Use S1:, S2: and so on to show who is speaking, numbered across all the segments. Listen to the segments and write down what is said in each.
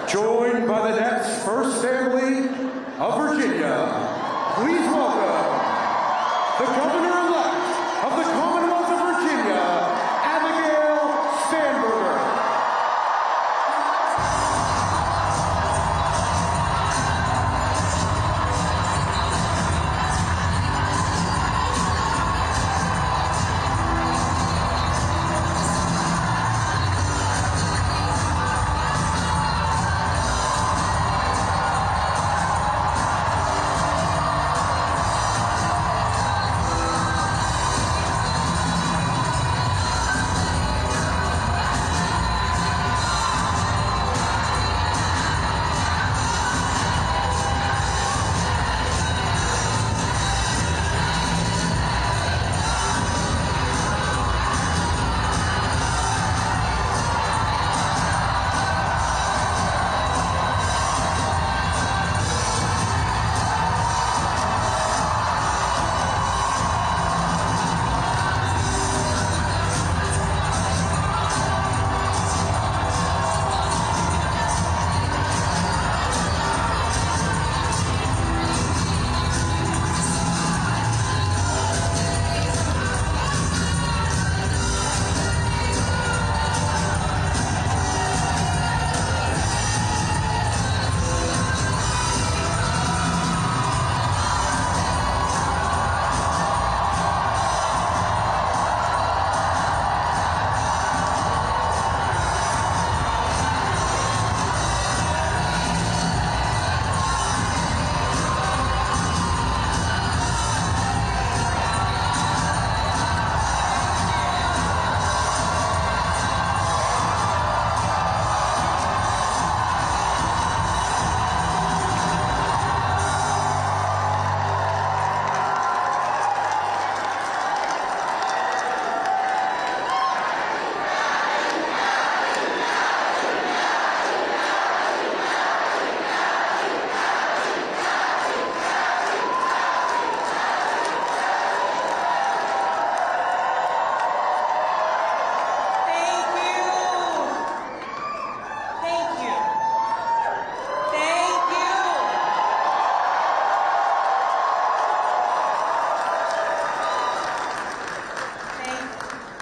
S1: joined by the next First Family of Virginia. Please welcome the Governor-elect of the Commonwealth of Virginia, Spanberger.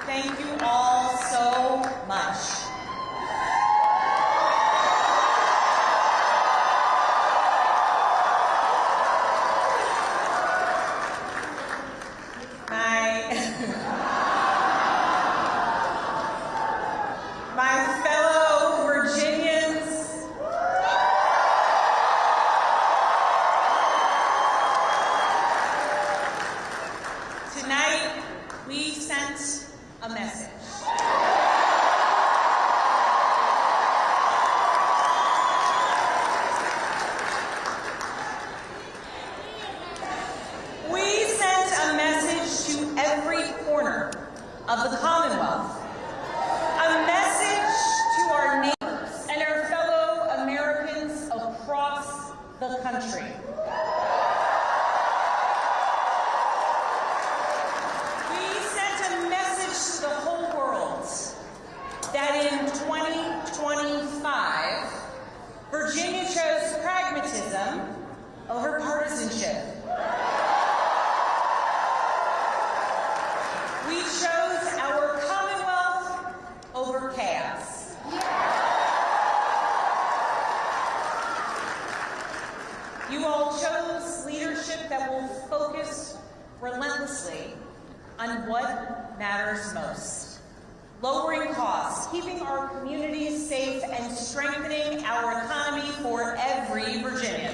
S2: Thank you all so much. My fellow Virginians, tonight we sent a message. We sent a message to every corner of the Commonwealth. A message to our neighbors and our fellow Americans across the country. We sent a message to the whole world that in 2025, Virginia chose pragmatism over partisanship. We chose our Commonwealth over chaos. You all chose leadership that will focus relentlessly on what matters most. Lowering costs, keeping our communities safe, and strengthening our economy for every Virginian.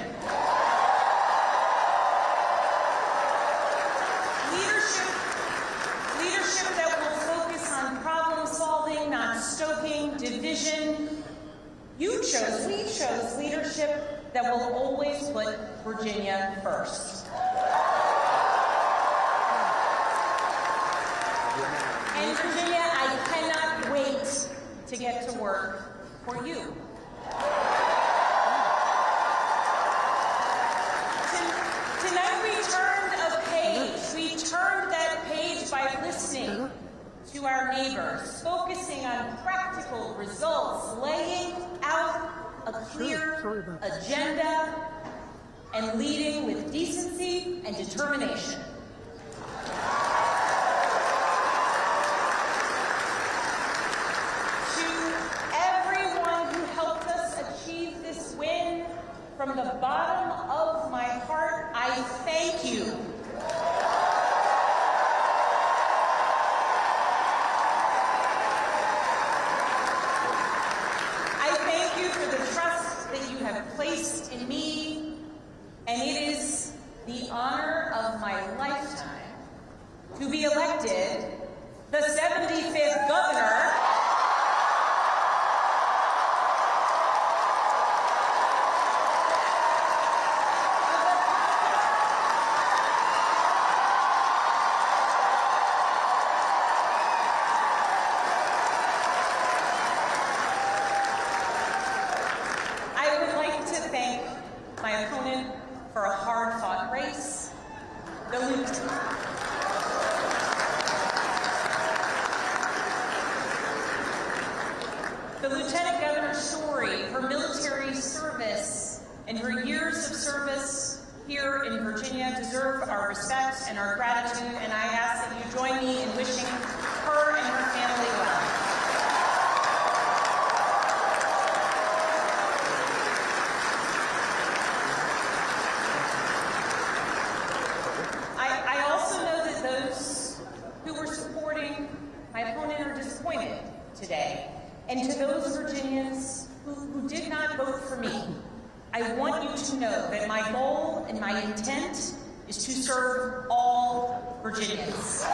S2: Leadership that will focus on problem solving, not stoking division. We chose leadership that will always put Virginia first. And Virginia, I cannot wait to get to work for you. Tonight we turned a page. We turned that page by listening to our neighbors, focusing on practical results, laying out a clear agenda and leading with decency and determination. To everyone who helped us achieve this win, from the bottom of my heart, I thank you. I thank you for the trust that you have placed in me, and it is the honor of my lifetime to be elected the 75th governor my opponent for a hard-fought race, the Lieutenant Governor's story, her military service, and her years of service here in Virginia deserve our respect and our gratitude, and I ask that you join me in wishing her and her family well. My opponent are disappointed today. And to those Virginians who did not vote for me, I want you to know that my goal and my intent is to serve all Virginians.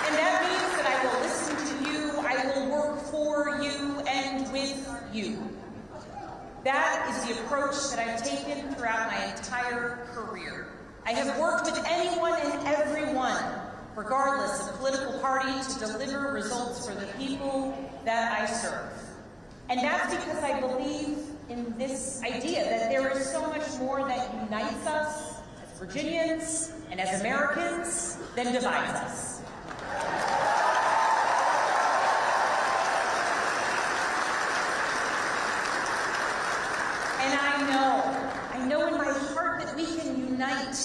S2: And that means that I will listen to you, I will work for you and with you. That is the approach that I've taken throughout my entire career. I have worked with anyone and everyone, regardless of political party, to deliver results for the people that I serve. And that's because I believe in this idea that there is so much more that unites us as Virginians and as Americans than divides us. And I know in my heart that we can unite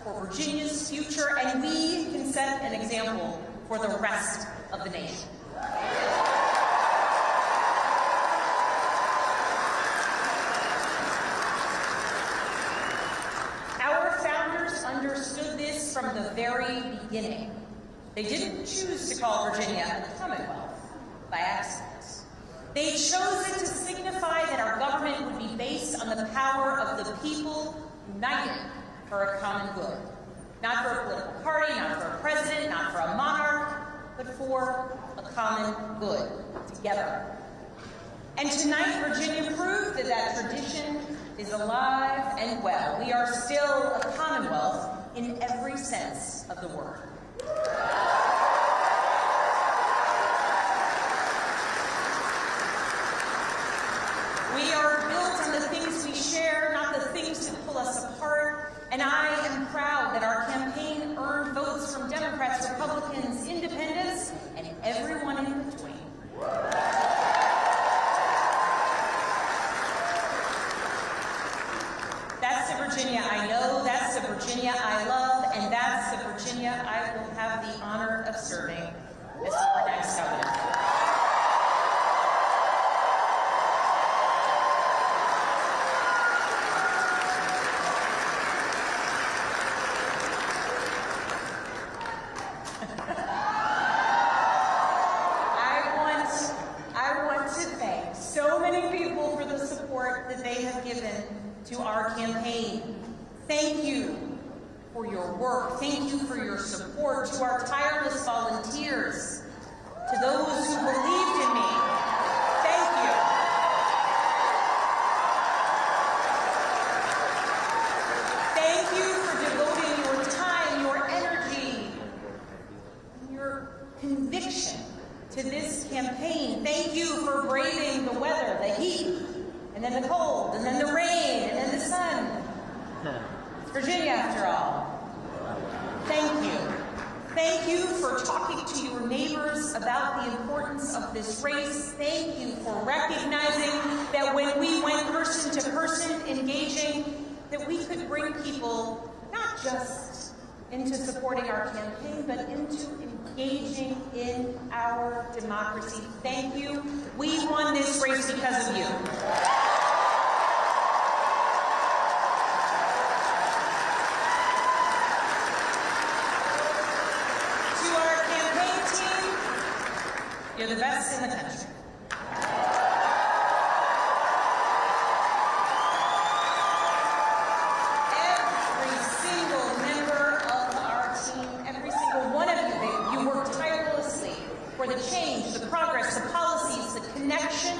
S2: for Virginia's future, and we can set an example for the rest of the nation. Our founders understood this from the very beginning. They didn't choose to call Virginia a Commonwealth by accident. They chose it to signify that our government would be based on the power of the people united for a common good. Not for a political party, not for a president, not for a monarch, but for a common good, together. And tonight, Virginia proved that that tradition is alive and well. We are still a Commonwealth in every sense of the word. We are built on the things we share, not the things that pull us apart. And I am proud that our campaign earned votes from Democrats, Republicans, Independents, and everyone in between. That's the Virginia I know, that's the Virginia I love, and that's the Virginia I will have the honor of serving as our next governor. That they have given to our campaign. Thank you for your work. Thank you for your support. To our tireless volunteers, to those who believed in me, thank you. Thank you for devoting your time, your energy, your conviction to this campaign. Thank you for braving the weather, the heat, and then the cold, and then the rain, and then the sun. It's Virginia, after all. Thank you. Thank you for talking to your neighbors about the importance of this race. Thank you for recognizing that when we went person to person engaging, that we could bring people not just into supporting our campaign, but into engaging in our democracy. Thank you. We won this race because of you. You're the best in the country. Every single member of our team, every single one of you, you work tirelessly for the change, the progress, the policies, the connection,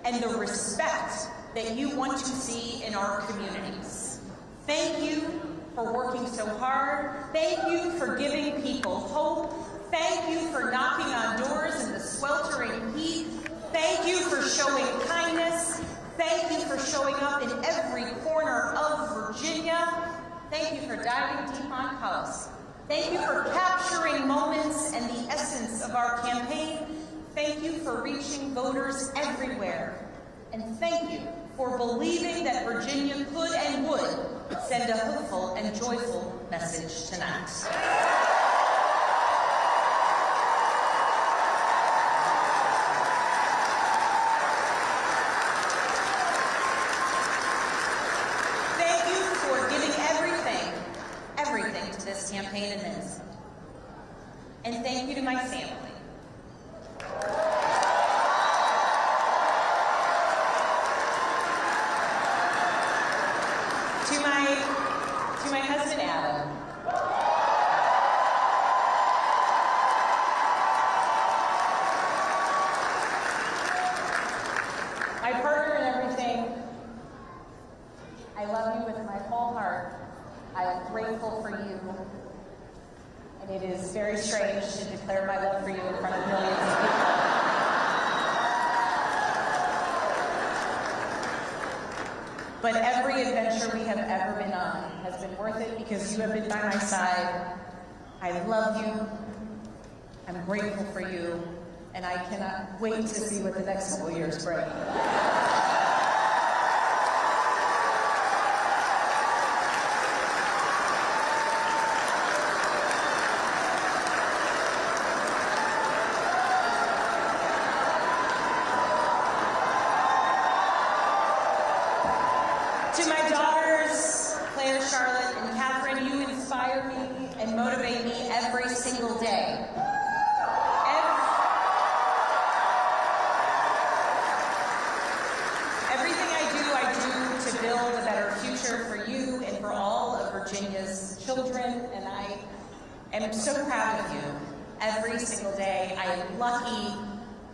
S2: and the respect that you want to see in our communities. Thank you for working so hard. Thank you for giving people hope. Thank you for knocking on doors in the sweltering heat. Thank you for showing kindness. Thank you for showing up in every corner of Virginia. Thank you for diving deep on policy. Thank you for capturing moments and the essence of our campaign. Thank you for reaching voters everywhere. And thank you for believing that Virginia could and would send a hopeful and joyful message tonight. This campaign and this. And thank you to my family. To my husband Adam. My partner in everything. I love you with my whole heart. I am grateful for you, and it is very strange to declare my love for you in front of millions of people. But every adventure we have ever been on has been worth it because you have been by my side. I love you, I'm grateful for you, and I cannot wait to see what the next couple of years bring. To my daughters, Claire, Charlotte, and Catherine, you inspire me and motivate me every single day. Everything I do to build a better future for you and for all of Virginia's children, and I am so proud of you every single day. I am lucky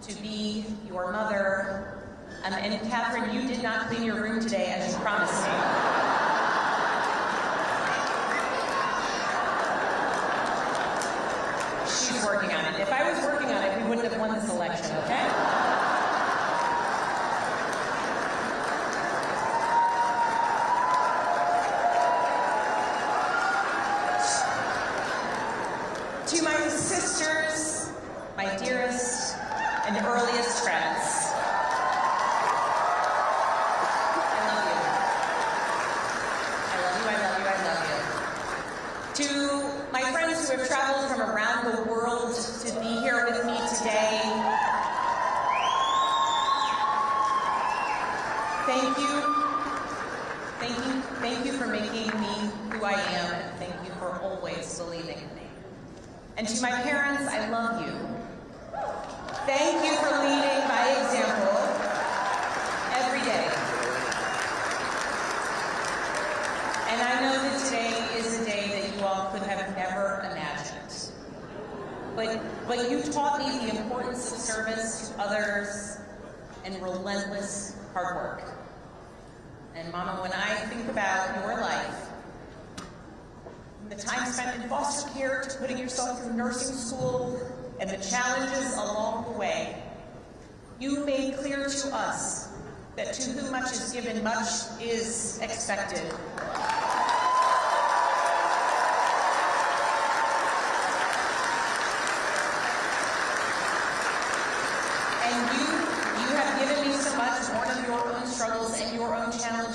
S2: to be your mother. And Catherine, you did not clean your room today as you promised me. She's working on it. If I was working on it, we wouldn't have won this election, okay? To my sisters, my dearest and earliest friends, to my friends who have traveled from around the world to be here with me today, thank you. Thank you for making me who I am, and thank you for always believing in me. And to my parents, I love you. Thank you for leading by example every day. And I know that today is a day that you all could have never imagined. But you taught me the importance of service to others and relentless hard work. And Mama, when I think about your life, from the time spent in foster care to putting yourself through nursing school and the challenges along the way, you made clear to us that to whom much is given, much is expected.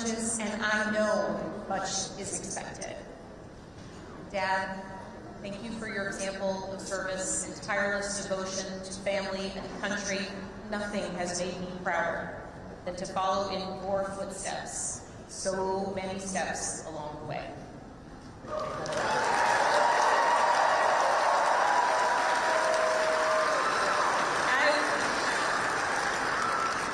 S2: challenges, and I know much is expected. Dad, thank you for your example of service and tireless devotion to family and country. Nothing has made me prouder than to follow in your footsteps, so many steps along the way.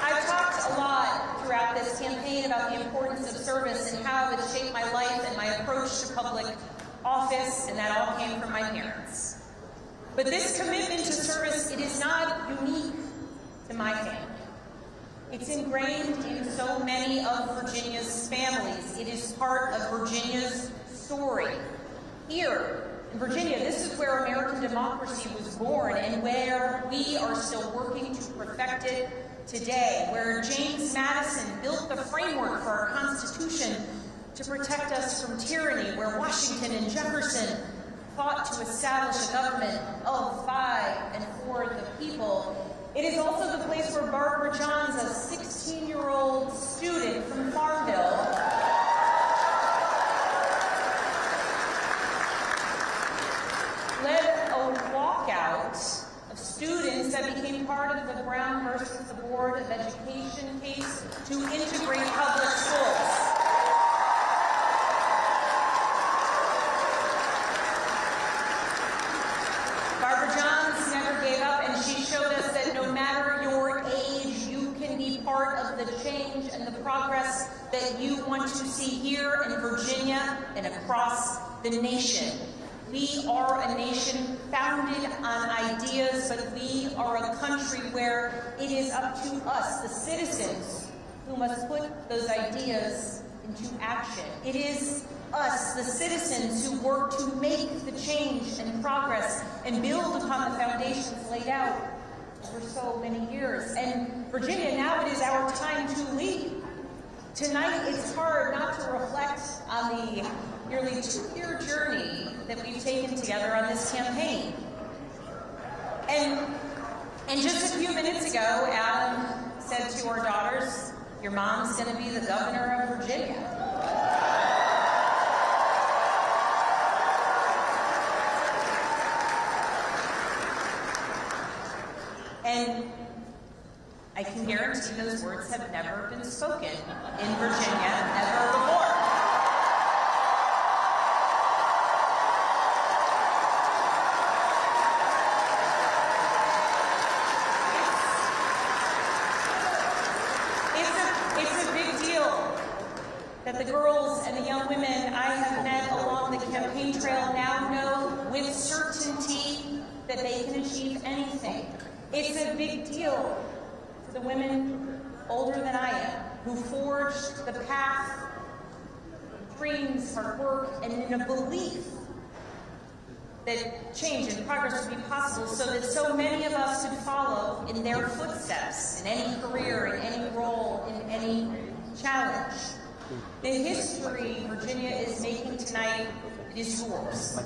S2: I've talked a lot throughout this campaign about the importance of service and how it's shaped my life and my approach to public office, and that all came from my parents. But this commitment to service, it is not unique to my family. It's ingrained in so many of Virginia's families. It is part of Virginia's story. Here in Virginia, this is where American democracy was born and where we are still working to perfect it today, where James Madison built the framework for our Constitution to protect us from tyranny, where Washington and Jefferson fought to establish a government of, by, and for the people. It is also the place where Barbara Johns, a 16-year-old student from Farmville, led a walkout of students that became part of the Brown versus the Board of Education case to integrate public schools. Barbara Johns never gave up, and she showed us that no matter your age, you can be part of the change and the progress that you want to see here in Virginia and across the nation. We are a nation founded on ideas, but we are a country where it is up to us, the citizens, who must put those ideas into action. It is us, the citizens, who work to make the change and progress and build upon the foundations laid out for so many years. And Virginia, now it is our time to lead. Tonight, it's hard not to reflect on the nearly 2-year journey that we've taken together on this campaign. And just a few minutes ago, Adam said to our daughters, "Your mom's going to be the governor of Virginia." And I can guarantee those words have never been spoken in Virginia ever before. It's a big deal that the girls and the young women I have met along the campaign trail now know with certainty that they can achieve anything. It's a big deal for the women older than I am, who forged the path, dreams, hard work, and in a belief that change and progress would be possible so that so many of us could follow in their footsteps in any career, in any role, in any challenge. The history Virginia is making tonight is yours.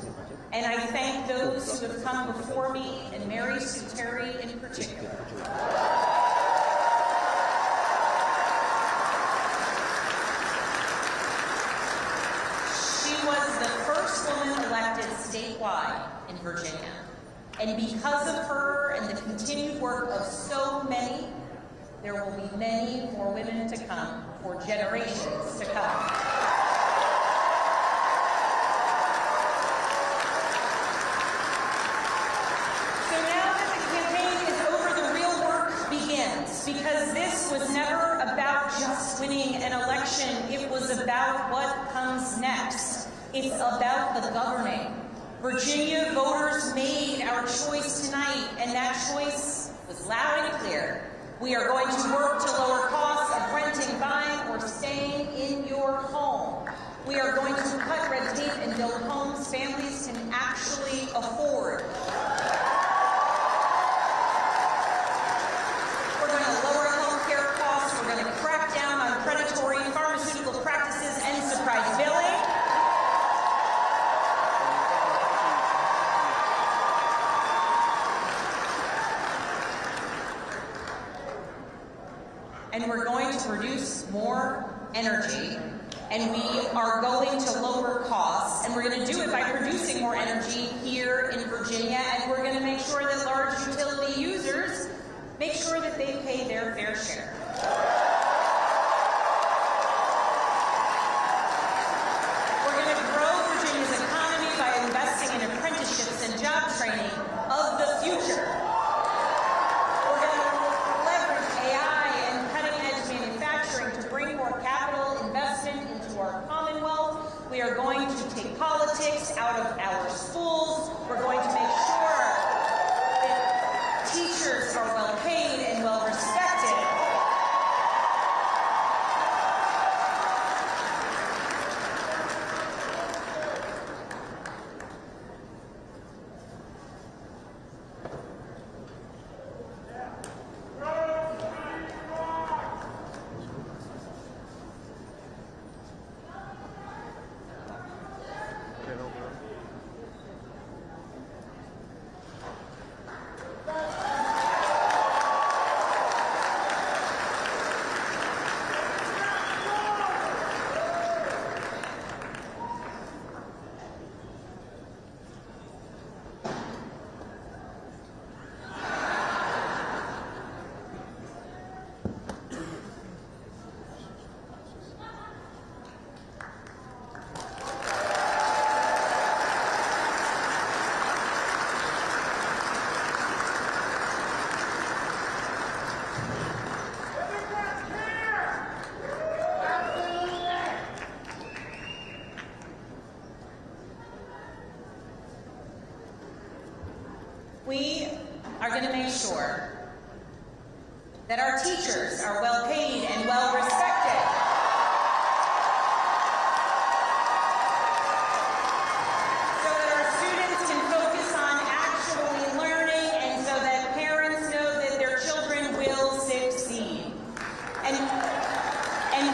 S2: And I thank those who have come before me, and Mary Sue Terry in particular. She was the first woman elected statewide in Virginia. And because of her and the continued work of so many, there will be many more women to come for generations to come. Because this was never about just winning an election, it was about what comes next. It's about the governing. Virginia voters made our choice tonight, and that choice was loud and clear. We are going to work to lower costs of renting, buying, or staying in your home. We are going to cut red tape and build homes families can actually afford. And we're going to produce more energy and we are going to lower costs, and we're going to do it by producing more energy here in Virginia, and we're going to make sure that large utility users make sure that they pay their fair share. We're going to grow Virginia's economy by investing in apprenticeships and job training of the future. We're going to leverage AI and cutting-edge manufacturing to bring more capital investment into our Commonwealth. We are going to take politics out of our schools. We're going to make sure that teachers are well paid and well respected. We are going to make sure that our teachers are well paid and well respected. So that our students can focus on actually learning and so that parents know that their children will succeed. And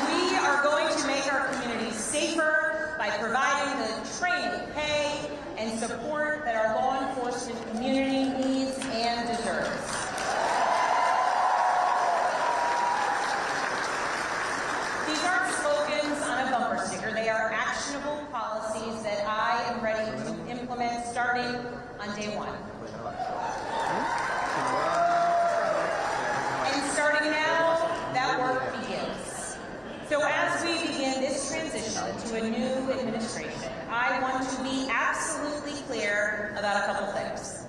S2: we are going to make our communities safer by providing the training, pay, and support that our law enforcement community needs and deserves. These aren't slogans on a bumper sticker. They are actionable policies that I am ready to implement starting on day one. And starting now, that work begins. So as we begin this transition to a new administration, I want to be absolutely clear about a couple things.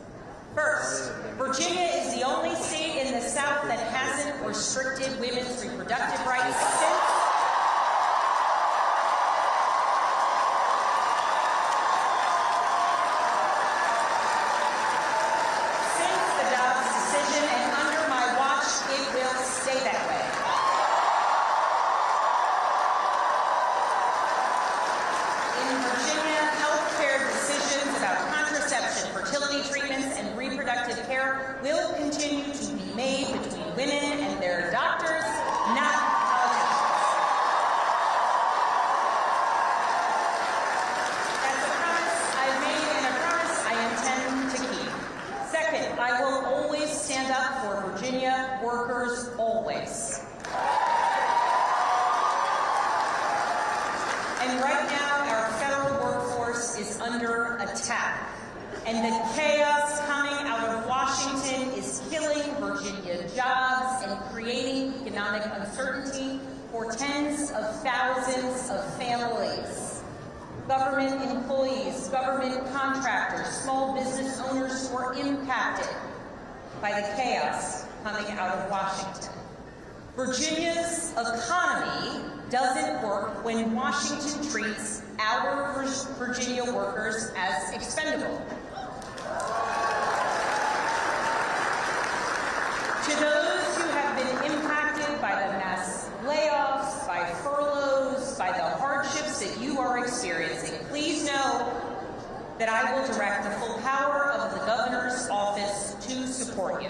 S2: First, Virginia is the only state in the South that hasn't restricted women's reproductive rights since the Dobbs decision, and under my watch, it will stay that way. In Virginia, healthcare decisions about contraception, fertility treatments, and reproductive care will continue to be made between women and their doctors, not politicians. That's a promise I've made and a promise I intend to keep. Second, I will always stand up for Virginia workers, always. And right now, our federal workforce is under attack. And the chaos coming out of Washington is killing Virginia jobs and creating economic uncertainty for tens of thousands of families. Government employees, government contractors, small business owners who are impacted by the chaos coming out of Washington. Virginia's economy doesn't work when Washington treats our Virginia workers as expendable. To those who have been impacted by the mass layoffs, by furloughs, by the hardships that you are experiencing, please know that I will direct the full power of the governor's office to support you.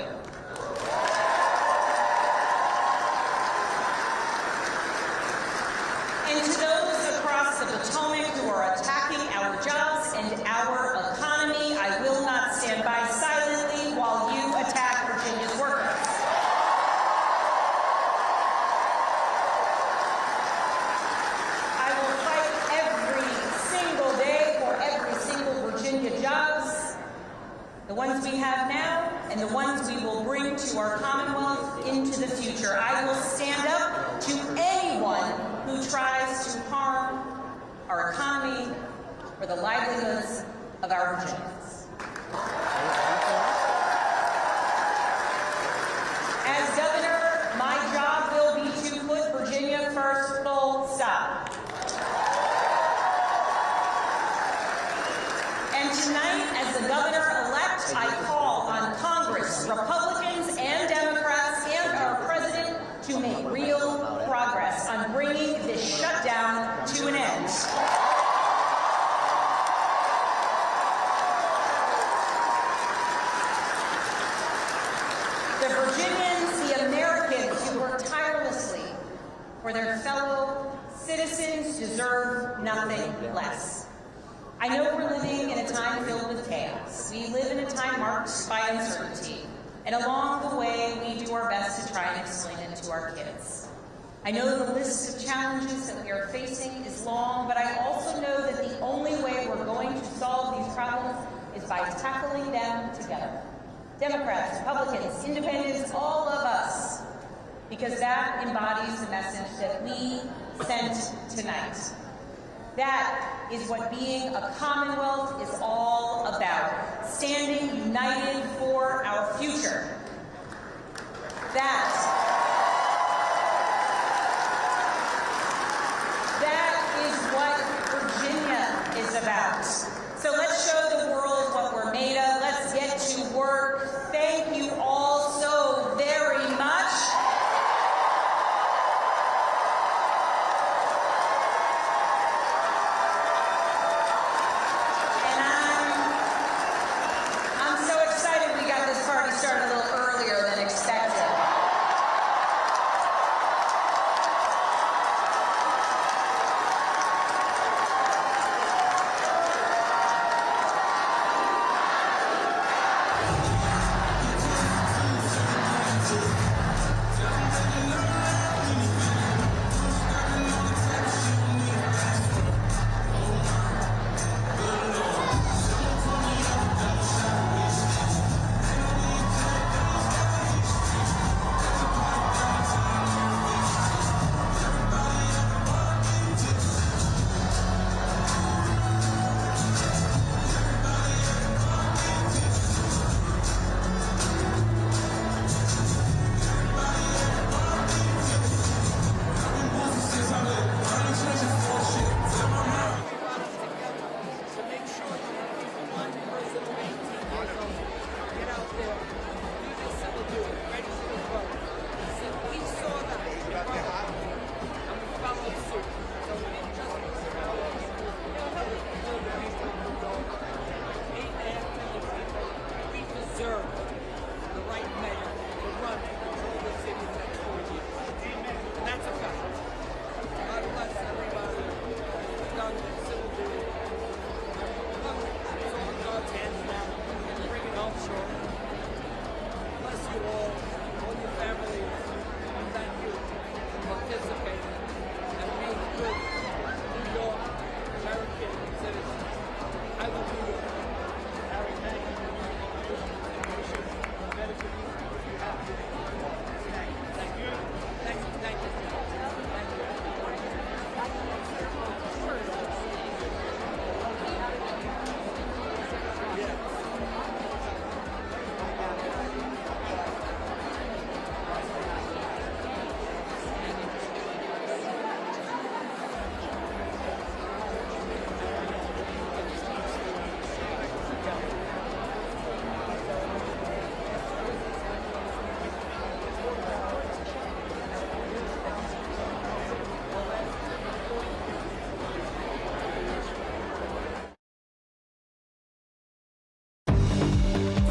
S2: And to those across the Potomac who are attacking our jobs and our economy, I will not stand by silently while you attack Virginia's workers. I will the ones we have now and the ones we will bring to our Commonwealth into the future. I will stand up to anyone who tries to harm our economy or the livelihoods of our Virginians. As governor, my job will be to put Virginia first, full stop. And tonight, as the governor-elect, I call on Congress, Republicans and Democrats, and our president to make real progress on bringing this shutdown to an end. The Virginians, the Americans who work tirelessly for their fellow citizens deserve nothing less. I know we're living in a time filled with chaos. We live in a time marked by uncertainty, and along the way, we do our best to try and explain it to our kids. I know the list of challenges that we are facing is long, but I also know that the only way we're going to solve these problems is by tackling them together. Democrats, Republicans, Independents, all of us, because that embodies the message that we sent tonight. That is what being a Commonwealth is all about, standing united for our future. That is what Virginia is about. So let's show the world what we're made of. Let's get to work. Thank you all so very much.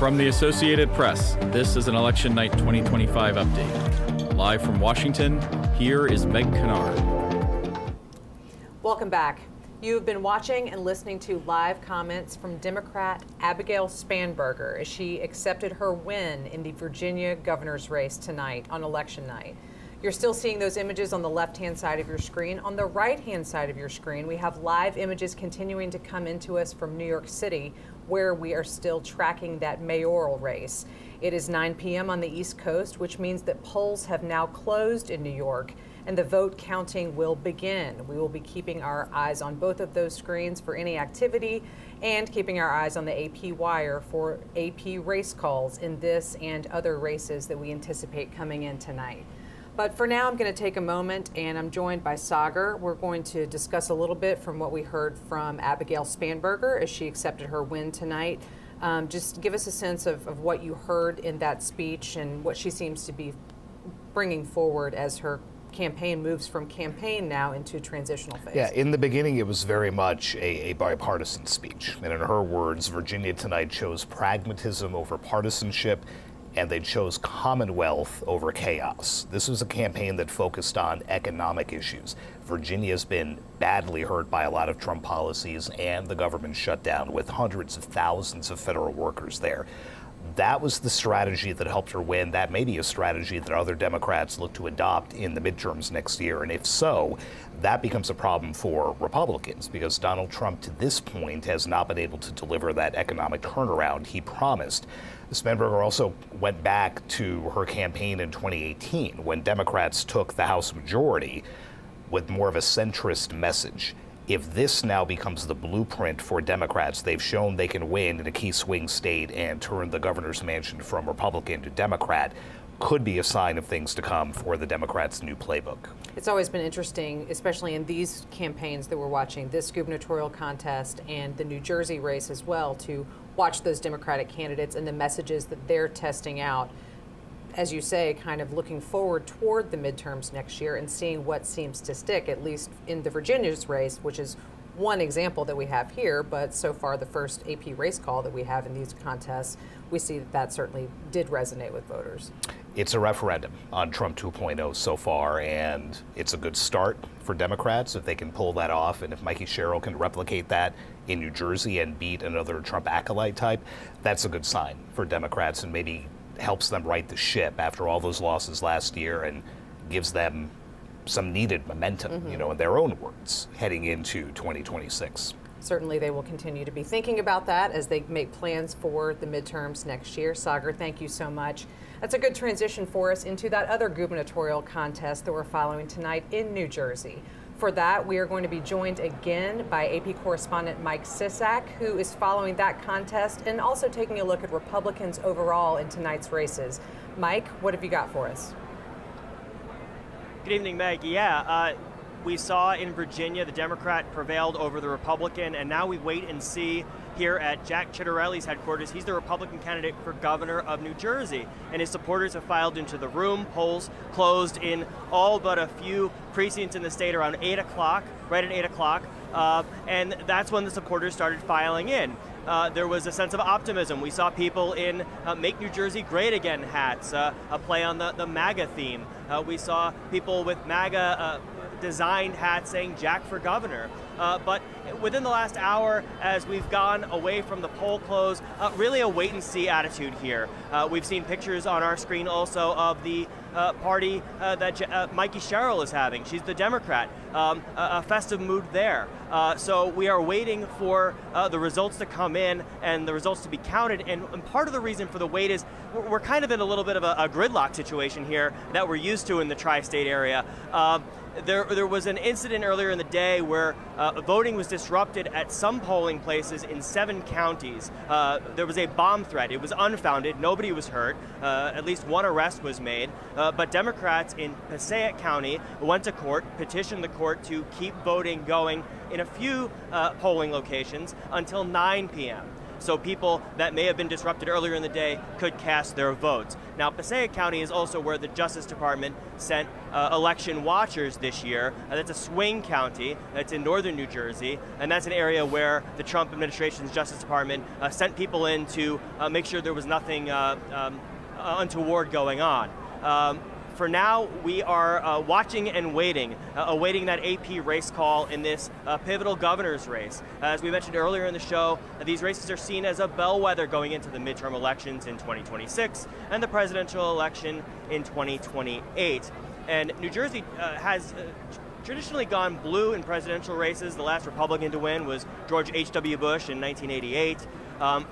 S3: From the Associated Press, this is an Election Night 2025 update. Live from Washington, here is Meg Kennard.
S4: Welcome back. You have been watching and listening to live comments from Democrat Abigail Spanberger as she accepted her win in the Virginia governor's race tonight on election night. You're still seeing those images on the left-hand side of your screen. On the right-hand side of your screen, we have live images continuing to come into us from New York City, where we are still tracking that mayoral race. It is 9 p.m. on the East Coast, which means that polls have now closed in New York, and the vote counting will begin. We will be keeping our eyes on both of those screens for any activity and keeping our eyes on the AP wire for AP race calls in this and other races that we anticipate coming in tonight. But for now, I'm going to take a moment, and I'm joined by Sagar. We're going to discuss a little bit from what we heard from Abigail Spanberger as she accepted her win tonight. Just give us a sense of what you heard in that speech and what she seems to be bringing forward as her campaign moves from campaign now into transitional phase.
S5: Yeah, in the beginning, it was very much a bipartisan speech. And in her words, Virginia tonight chose pragmatism over partisanship, and they chose commonwealth over chaos. This was a campaign that focused on economic issues. Virginia's been badly hurt by a lot of Trump policies and the government shutdown, with hundreds of thousands of federal workers there. That was the strategy that helped her win. That may be a strategy that other Democrats look to adopt in the midterms next year. And if so, that becomes a problem for Republicans, because Donald Trump to this point has not been able to deliver that economic turnaround he promised. Spanberger also went back to her campaign in 2018 when Democrats took the House majority with more of a centrist message. If this now becomes the blueprint for Democrats, they've shown they can win in a key swing state and turn the governor's mansion from Republican to Democrat, could be a sign of things to come for the Democrats' new playbook.
S4: It's always been interesting, especially in these campaigns that we're watching, this gubernatorial contest and the New Jersey race as well, to watch those Democratic candidates and the messages that they're testing out. As you say, kind of looking forward toward the midterms next year and seeing what seems to stick, at least in the Virginia's race, which is one example that we have here, but so far the first AP race call that we have in these contests, we see that certainly did resonate with voters.
S5: It's a referendum on Trump 2.0 so far, and it's a good start for Democrats if they can pull that off, and if Mikey Cheryl can replicate that in New Jersey and beat another Trump acolyte type, that's a good sign for Democrats and maybe helps them right the ship after all those losses last year and gives them some needed momentum, in their own words, heading into 2026.
S4: Certainly they will continue to be thinking about that as they make plans for the midterms next year. Sagar, thank you so much. That's a good transition for us into that other gubernatorial contest that we're following tonight in New Jersey. For that, we are going to be joined again by AP correspondent Mike Sisak, who is following that contest and also taking a look at Republicans overall in tonight's races. Mike, what have you got for us?
S6: Good evening, Meg. We saw in Virginia the Democrat prevailed over the Republican, and now we wait and see here at Jack Ciattarelli's headquarters. He's the Republican candidate for governor of New Jersey, and his supporters have filed into the room. Polls closed in all but a few precincts in the state around 8 o'clock, right at 8 o'clock, and that's when the supporters started filing in. There was a sense of optimism. We saw people in Make New Jersey Great Again hats, a play on the MAGA theme. We saw people with MAGA designed hats saying Jack for governor. But within the last hour, as we've gone away from the poll close, really a wait and see attitude here. We've seen pictures on our screen also of the party that Mikey Cheryl is having. She's the Democrat. A festive mood there. So we are waiting for the results to come in and the results to be counted. And part of the reason for the wait is we're kind of in a little bit of a gridlock situation here that we're used to in the tri-state area. There was an incident earlier in the day where voting was disrupted at some polling places in 7 counties. There was a bomb threat. It was unfounded. Nobody was hurt. At least one arrest was made. But Democrats in Passaic County went to court, petitioned the court to keep voting going in a few polling locations until 9 p.m. So people that may have been disrupted earlier in the day could cast their votes. Now, Passaic County is also where the Justice Department sent election watchers this year. That's a swing county. That's in northern New Jersey, and that's an area where the Trump administration's Justice Department sent people in to make sure there was nothing untoward going on. For now, we are watching and waiting, awaiting that AP race call in this pivotal governor's race. As we mentioned earlier in the show, these races are seen as a bellwether going into the midterm elections in 2026 and the presidential election in 2028. And New Jersey has traditionally gone blue in presidential races. The last Republican to win was George H.W. Bush in 1988.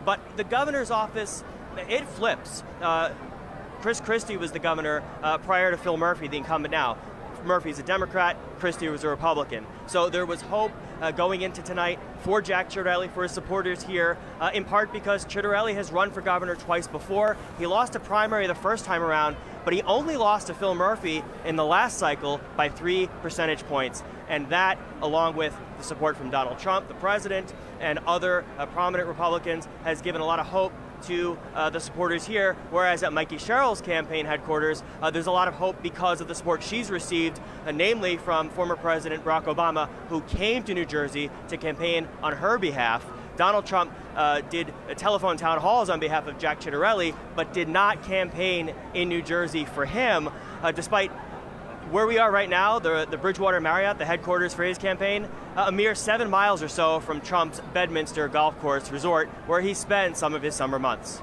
S6: But the governor's office, it flips. Chris Christie was the governor prior to Phil Murphy, the incumbent now. Murphy's a Democrat, Christie was a Republican. So there was hope going into tonight for Jack Ciattarelli, for his supporters here, in part because Ciattarelli has run for governor twice before. He lost a primary the first time around, but he only lost to Phil Murphy in the last cycle by 3 percentage points. And that, along with the support from Donald Trump, the president, and other prominent Republicans, has given a lot of hope to the supporters here, whereas at Mikey Cheryl's campaign headquarters, there's a lot of hope because of the support she's received, namely from former President Barack Obama, who came to New Jersey to campaign on her behalf. Donald Trump did telephone town halls on behalf of Jack Ciattarelli, but did not campaign in New Jersey for him, despite where we are right now, the Bridgewater Marriott, the headquarters for his campaign, a mere 7 miles or so from Trump's Bedminster Golf Course resort, where he spends some of his summer months.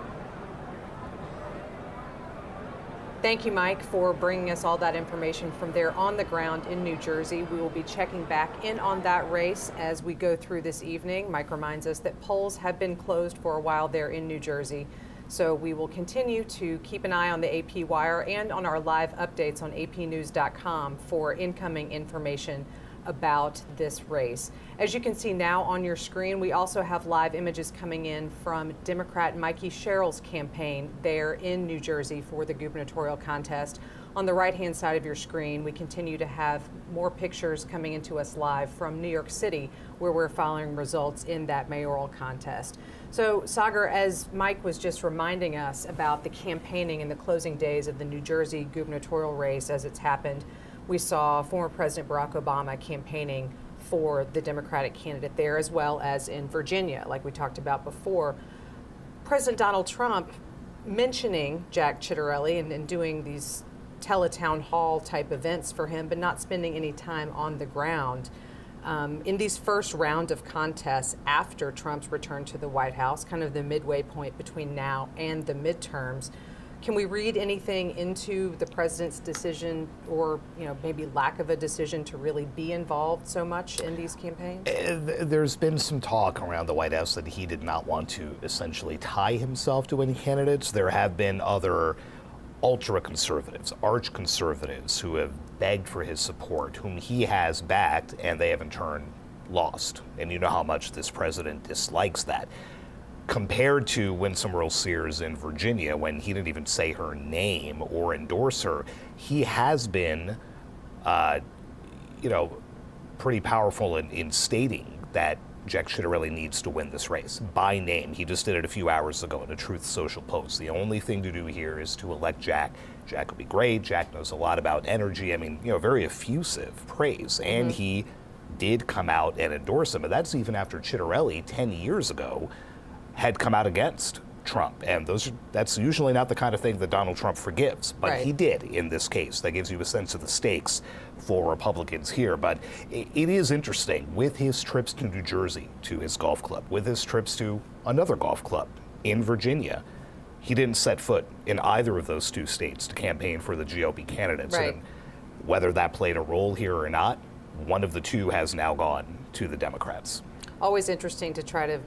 S4: Thank you, Mike, for bringing us all that information from there on the ground in New Jersey. We will be checking back in on that race as we go through this evening. Mike reminds us that polls have been closed for a while there in New Jersey. So we will continue to keep an eye on the AP Wire and on our live updates on apnews.com for incoming information about this race. As you can see now on your screen, we also have live images coming in from Democrat Mikey Cheryl's campaign there in New Jersey for the gubernatorial contest. On the right-hand side of your screen, we continue to have more pictures coming into us live from New York City, where we're following results in that mayoral contest. So, Sagar, as Mike was just reminding us about the campaigning in the closing days of the New Jersey gubernatorial race as it's happened, we saw former President Barack Obama campaigning for the Democratic candidate there, as well as in Virginia, like we talked about before. President Donald Trump mentioning Jack Ciattarelli and doing these teletown hall type events for him, but not spending any time on the ground. In these first round of contests after Trump's return to the White House, kind of the midway point between now and the midterms, can we read anything into the president's decision, or maybe lack of a decision, to really be involved so much in these campaigns?
S5: There's been some talk around the White House that he did not want to essentially tie himself to any candidates. There have been other ultra-conservatives, arch-conservatives, who have begged for his support, whom he has backed, and they have in turn lost. And you know how much this president dislikes that. Compared to Winsome Earl-Sears in Virginia, when he didn't even say her name or endorse her, he has been, pretty powerful in stating that Jack Ciattarelli needs to win this race by name. He just did it a few hours ago in a Truth Social post. The only thing to do here is to elect Jack. Jack will be great. Jack knows a lot about energy. I mean, very effusive praise. Mm-hmm. And he did come out and endorse him. And that's even after Ciattarelli 10 years ago had come out against Trump. And that's usually not the kind of thing that Donald Trump forgives, but right. He did in this case. That gives you a sense of the stakes for Republicans here. But it is interesting, with his trips to New Jersey, to his golf club, with his trips to another golf club in Virginia, he didn't set foot in either of those two states to campaign for the GOP candidates.
S4: Right.
S5: And whether that played a role here or not, one of the two has now gone to the Democrats.
S4: Always interesting to try to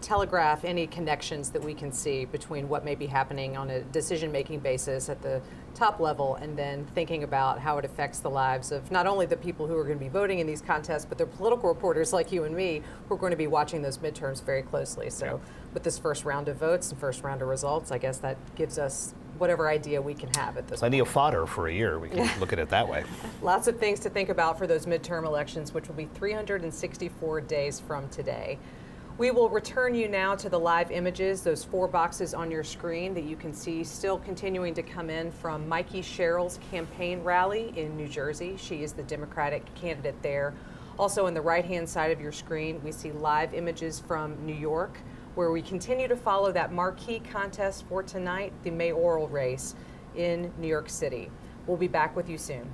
S4: telegraph any connections that we can see between what may be happening on a decision-making basis at the top level, and then thinking about how it affects the lives of not only the people who are going to be voting in these contests, but the political reporters like you and me who are going to be watching those midterms very closely. So yeah. With this first round of votes and first round of results, I guess that gives us whatever idea we can have at this
S5: Plenty
S4: point.
S5: of fodder for a year. We can look at it that way.
S4: Lots of things to think about for those midterm elections, which will be 364 days from today. We will return you now to the live images, those 4 boxes on your screen that you can see still continuing to come in from Mikey Cheryl's campaign rally in New Jersey. She is the Democratic candidate there. Also on the right-hand side of your screen, we see live images from New York, where we continue to follow that marquee contest for tonight, the mayoral race in New York City. We'll be back with you soon.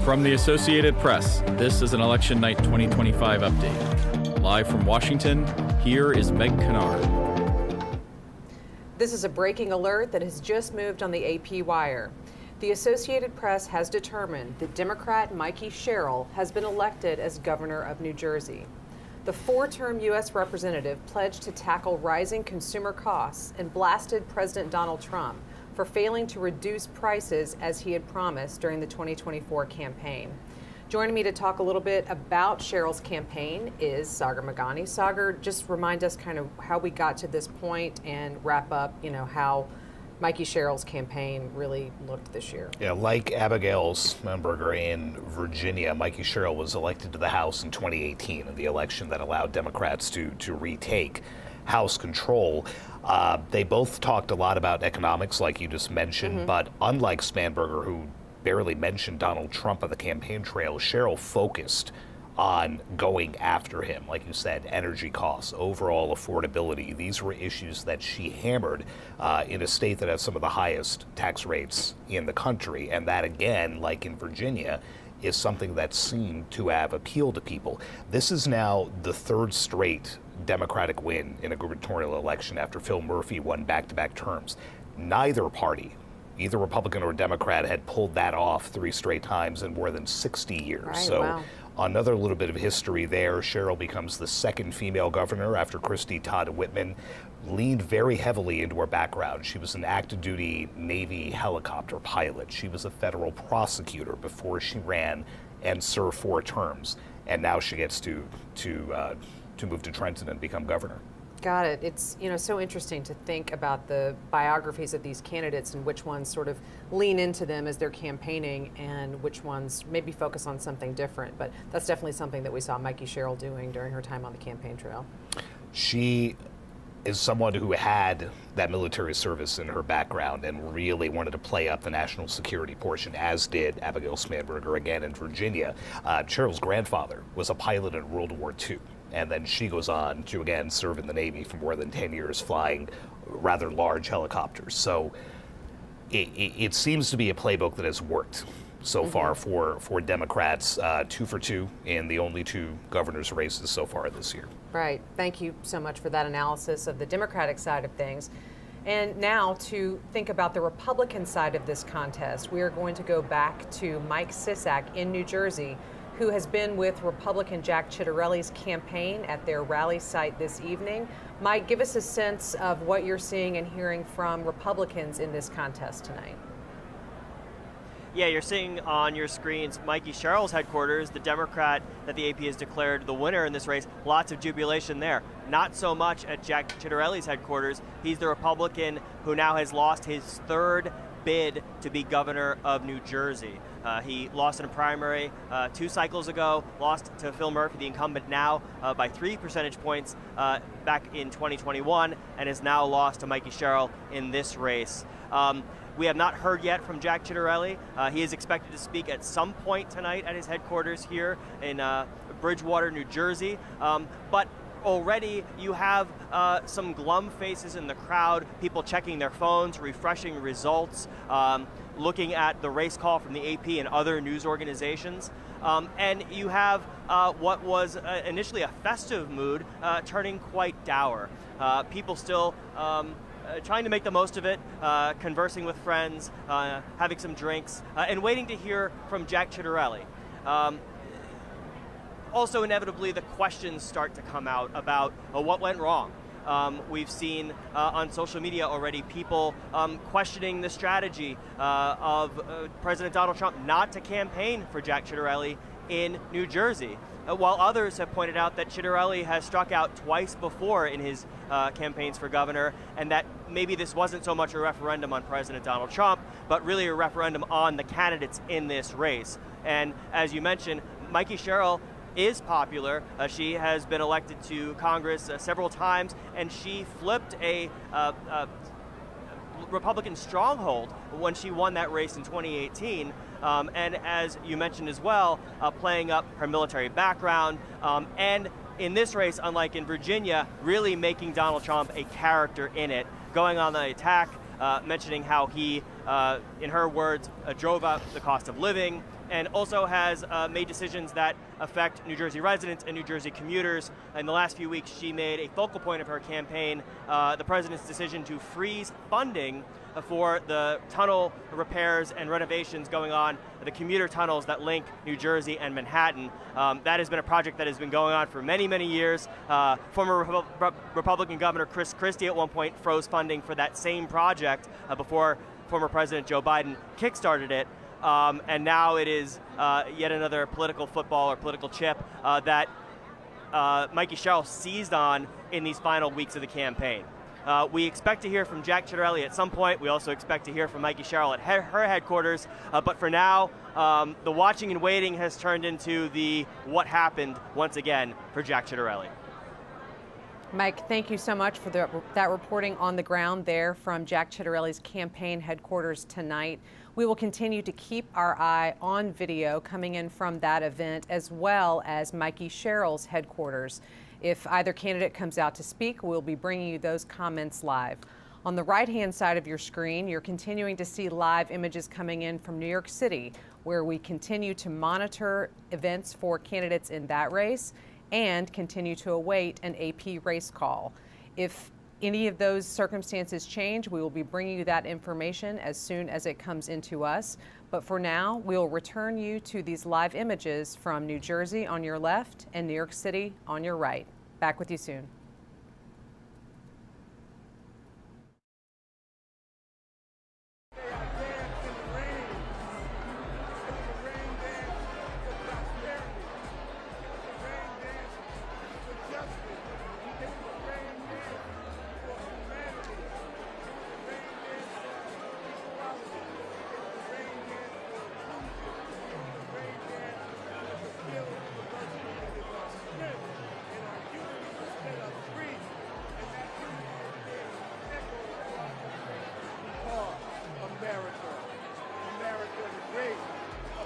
S3: From the Associated Press, this is an Election Night 2025 update. Live from Washington, here is Meg Kennard.
S4: This is a breaking alert that has just moved on the AP wire. The Associated Press has determined that Democrat Mikey Cheryl has been elected as governor of New Jersey. The four-term U.S. representative pledged to tackle rising consumer costs and blasted President Donald Trump for failing to reduce prices as he had promised during the 2024 campaign. Joining me to talk a little bit about Cheryl's campaign is Zohran Mamdani. Zohran, just remind us kind of how we got to this point and wrap up, how Mikey Cheryl's campaign really looked this year.
S5: Yeah, like Abigail Spanberger in Virginia, Mikey Cheryl was elected to the House in 2018 in the election that allowed Democrats to retake House control. They both talked a lot about economics, like you just mentioned, but unlike Spanberger, who barely mentioned Donald Trump on the campaign trail, Cheryl focused on going after him. Like you said, energy costs, overall affordability. These were issues that she hammered in a state that has some of the highest tax rates in the country. And that, again, like in Virginia, is something that seemed to have appealed to people. This is now the third straight Democratic win in a gubernatorial election after Phil Murphy won back-to-back terms. Neither party, either Republican or Democrat, had pulled that off 3 straight times in more than 60 years.
S4: Right,
S5: so
S4: wow.
S5: Another little bit of history there. Cheryl becomes the second female governor after Christy Todd Whitman leaned very heavily into her background. She was an active duty Navy helicopter pilot. She was a federal prosecutor before she ran and served 4 terms. And now she gets to move to Trenton and become governor.
S4: Got it. It's so interesting to think about the biographies of these candidates and which ones sort of lean into them as they're campaigning and which ones maybe focus on something different. But that's definitely something that we saw Mikey Cheryl doing during her time on the campaign trail.
S5: She is someone who had that military service in her background and really wanted to play up the national security portion, as did Abigail Spanberger again in Virginia. Cheryl's grandfather was a pilot in World War II. And then she goes on to, again, serve in the Navy for more than 10 years, flying rather large helicopters. So it seems to be a playbook that has worked so far for Democrats, 2 for 2 in the only 2 governors' races so far this year.
S4: Right. Thank you so much for that analysis of the Democratic side of things. And now to think about the Republican side of this contest, we are going to go back to Mike Sisak in New Jersey, who has been with Republican Jack Ciattarelli's campaign at their rally site this evening. Mike, give us a sense of what you're seeing and hearing from Republicans in this contest tonight.
S6: Yeah, you're seeing on your screens Mikey Cheryl's headquarters, the Democrat that the AP has declared the winner in this race. Lots of jubilation there. Not so much at Jack Ciattarelli's headquarters. He's the Republican who now has lost his 3rd bid to be governor of New Jersey. He lost in a primary 2 cycles ago, lost to Phil Murphy, the incumbent now, by 3 percentage points back in 2021, and has now lost to Mikey Cheryl in this race. We have not heard yet from Jack Ciattarelli. He is expected to speak at some point tonight at his headquarters here in Bridgewater, New Jersey. But already you have some glum faces in the crowd, people checking their phones, refreshing results, looking at the race call from the AP and other news organizations. And you have what was initially a festive mood turning quite dour. People still trying to make the most of it, conversing with friends, having some drinks, and waiting to hear from Jack Ciattarelli. Also, inevitably, the questions start to come out about what went wrong. We've seen on social media already people questioning the strategy of President Donald Trump not to campaign for Jack Ciattarelli in New Jersey, while others have pointed out that Ciattarelli has struck out twice before in his campaigns for governor, and that maybe this wasn't so much a referendum on President Donald Trump, but really a referendum on the candidates in this race. And as you mentioned, Mikey Cheryl is popular. She has been elected to Congress several times, and she flipped a Republican stronghold when she won that race in 2018. And as you mentioned as well, playing up her military background, and in this race, unlike in Virginia, really making Donald Trump a character in it, going on the attack, mentioning how he, in her words, drove up the cost of living, and also has made decisions that affect New Jersey residents and New Jersey commuters. In the last few weeks, she made a focal point of her campaign the president's decision to freeze funding for the tunnel repairs and renovations going on, the commuter tunnels that link New Jersey and Manhattan. That has been a project that has been going on for many, many years. Former Republican Governor Chris Christie at one point froze funding for that same project before former President Joe Biden kickstarted it. And now it is yet another political football or political chip that Mikey Cheryl seized on in these final weeks of the campaign. We expect to hear from Jack Ciattarelli at some point. We also expect to hear from Mikey Cheryl at her headquarters. But for now, the watching and waiting has turned into the what happened once again for Jack Ciattarelli.
S4: Mike, thank you so much for that reporting on the ground there from Jack Ciattarelli's campaign headquarters tonight. We will continue to keep our eye on video coming in from that event, as well as Mikey Cheryl's headquarters. If either candidate comes out to speak, we'll be bringing you those comments live. On the right-hand side of your screen, you're continuing to see live images coming in from New York City, where we continue to monitor events for candidates in that race and continue to await an AP race call. If any of those circumstances change, we will be bringing you that information as soon as it comes into us. But for now, we'll return you to these live images from New Jersey on your left and New York City on your right. Back with you soon.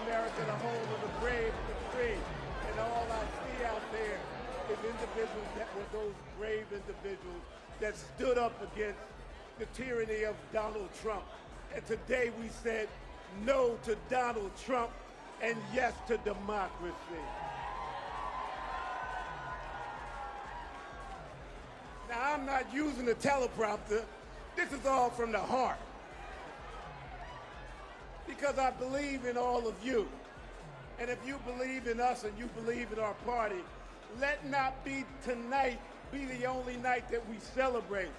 S7: America, the home of the brave and the free. And all I see out there is individuals that were those brave individuals that stood up against the tyranny of Donald Trump. And today we said no to Donald Trump and yes to democracy. Now, I'm not using a teleprompter. This is all from the heart. Because I believe in all of you. And if you believe in us and you believe in our party, let not be tonight be the only night that we celebrate.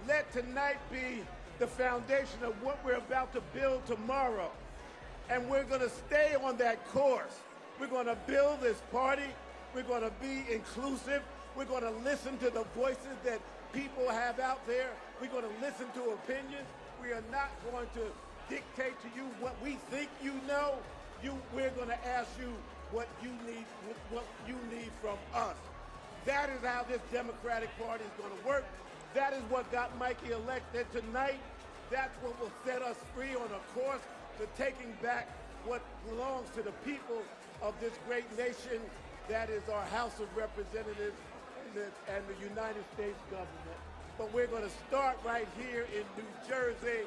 S7: Let tonight be the foundation of what we're about to build tomorrow. And we're going to stay on that course. We're going to build this party. We're going to be inclusive. We're going to listen to the voices that people have out there. We're going to listen to opinions. We are not going to dictate to you what we think you know. We're going to ask you what you need from us. That is how this Democratic Party is going to work. That is what got Mikey elected tonight. That's what will set us free on a course to taking back what belongs to the people of this great nation. That is our House of Representatives and the United States government. But we're going to start right here in New Jersey.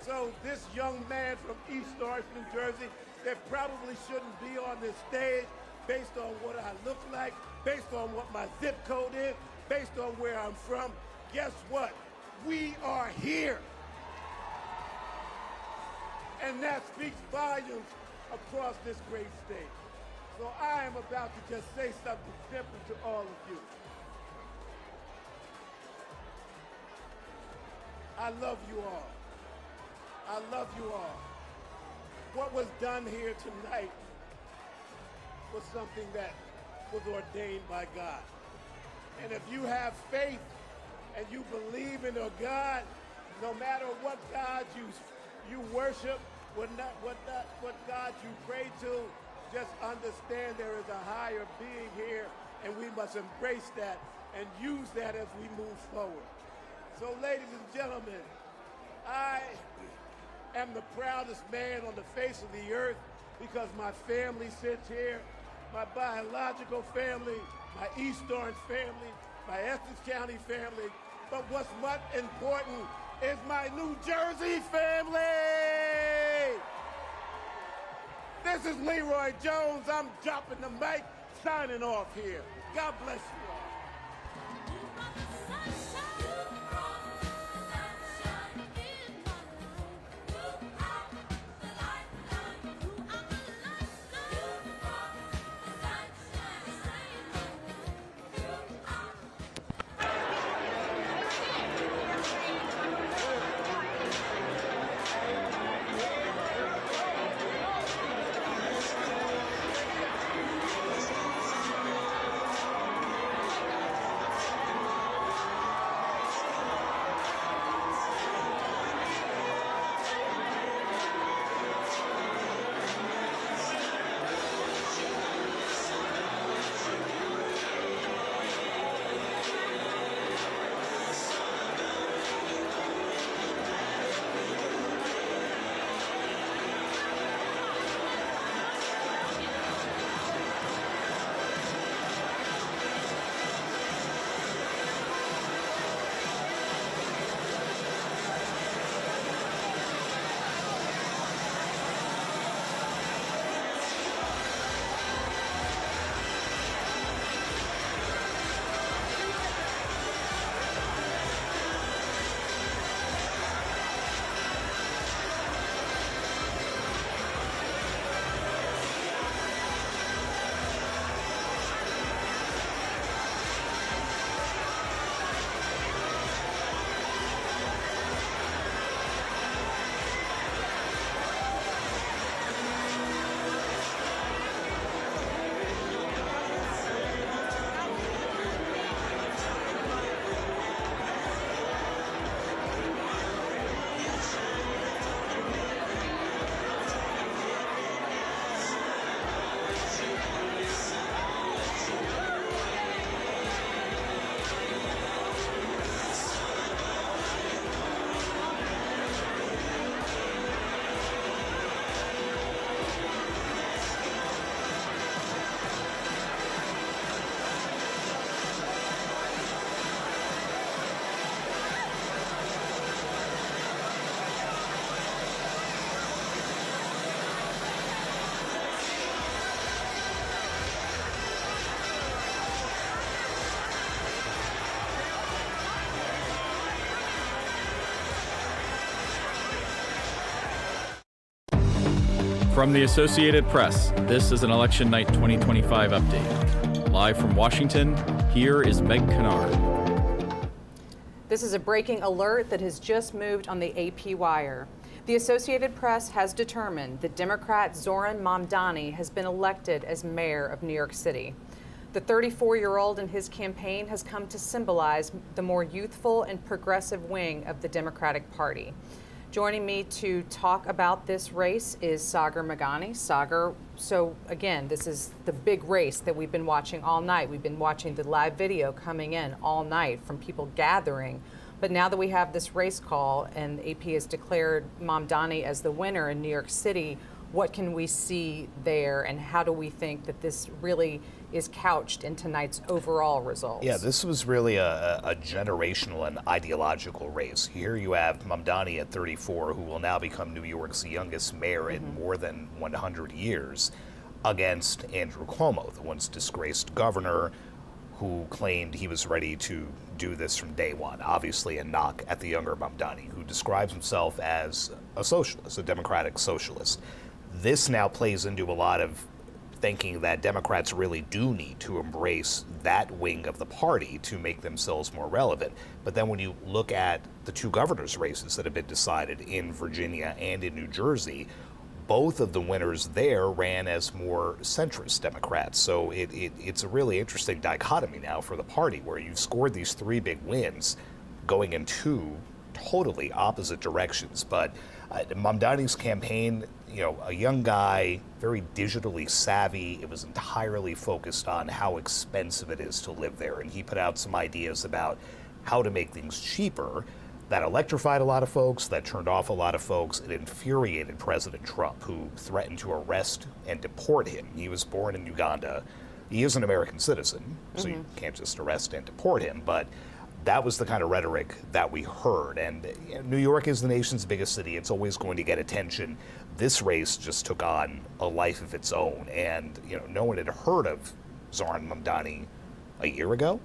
S7: So this young man from East Orange, New Jersey, that probably shouldn't be on this stage based on what I look like, based on what my zip code is, based on where I'm from. Guess what? We are here. And that speaks volumes across this great state. So I am about to just say something simple to all of you. I love you all. I love you all. What was done here tonight was something that was ordained by God. And if you have faith and you believe in a God, no matter what God you worship, what God you pray to, just understand there is a higher being here, and we must embrace that and use that as we move forward. So, ladies and gentlemen, I am the proudest man on the face of the earth because my family sits here, my biological family, my East Orange family, my Essex County family, but what's much important is my New Jersey family. This is Leroy Jones. I'm dropping the mic, signing off here. God bless you all.
S3: From the Associated Press, this is an Election Night 2025 update. Live from Washington, here is Meg Kennard.
S4: This is a breaking alert that has just moved on the AP wire. The Associated Press has determined that Democrat Zohran Mamdani has been elected as mayor of New York City. The 34-year-old and his campaign has come to symbolize the more youthful and progressive wing of the Democratic Party. Joining me to talk about this race is Zohran Mamdani. Zohran, so again, this is the big race that we've been watching all night. We've been watching the live video coming in all night from people gathering. But now that we have this race call and the AP has declared Mamdani as the winner in New York City, what can we see there, and how do we think that this really is couched in tonight's overall results?
S5: Yeah, this was really a generational and ideological race. Here you have Mamdani at 34, who will now become New York's youngest mayor in more than 100 years, against Andrew Cuomo, the once disgraced governor, who claimed he was ready to do this from day one. Obviously a knock at the younger Mamdani, who describes himself as a socialist, a democratic socialist. This now plays into a lot of thinking that Democrats really do need to embrace that wing of the party to make themselves more relevant. But then when you look at the two governor's races that have been decided in Virginia and in New Jersey, both of the winners there ran as more centrist Democrats. So it's a really interesting dichotomy now for the party, where you've scored these three big wins going in two totally opposite directions. But Mamdani's campaign, you know, a young guy, very digitally savvy. It was entirely focused on how expensive it is to live there. And he put out some ideas about how to make things cheaper. That electrified a lot of folks, that turned off a lot of folks. It infuriated President Trump, who threatened to arrest and deport him. He was born in Uganda. He is an American citizen, so you can't just arrest and deport him. But That was the kind of rhetoric that we heard. And New York is the nation's biggest city. It's always going to get attention. This race just took on a life of its own. And no one had heard of Zohran Mamdani a year ago.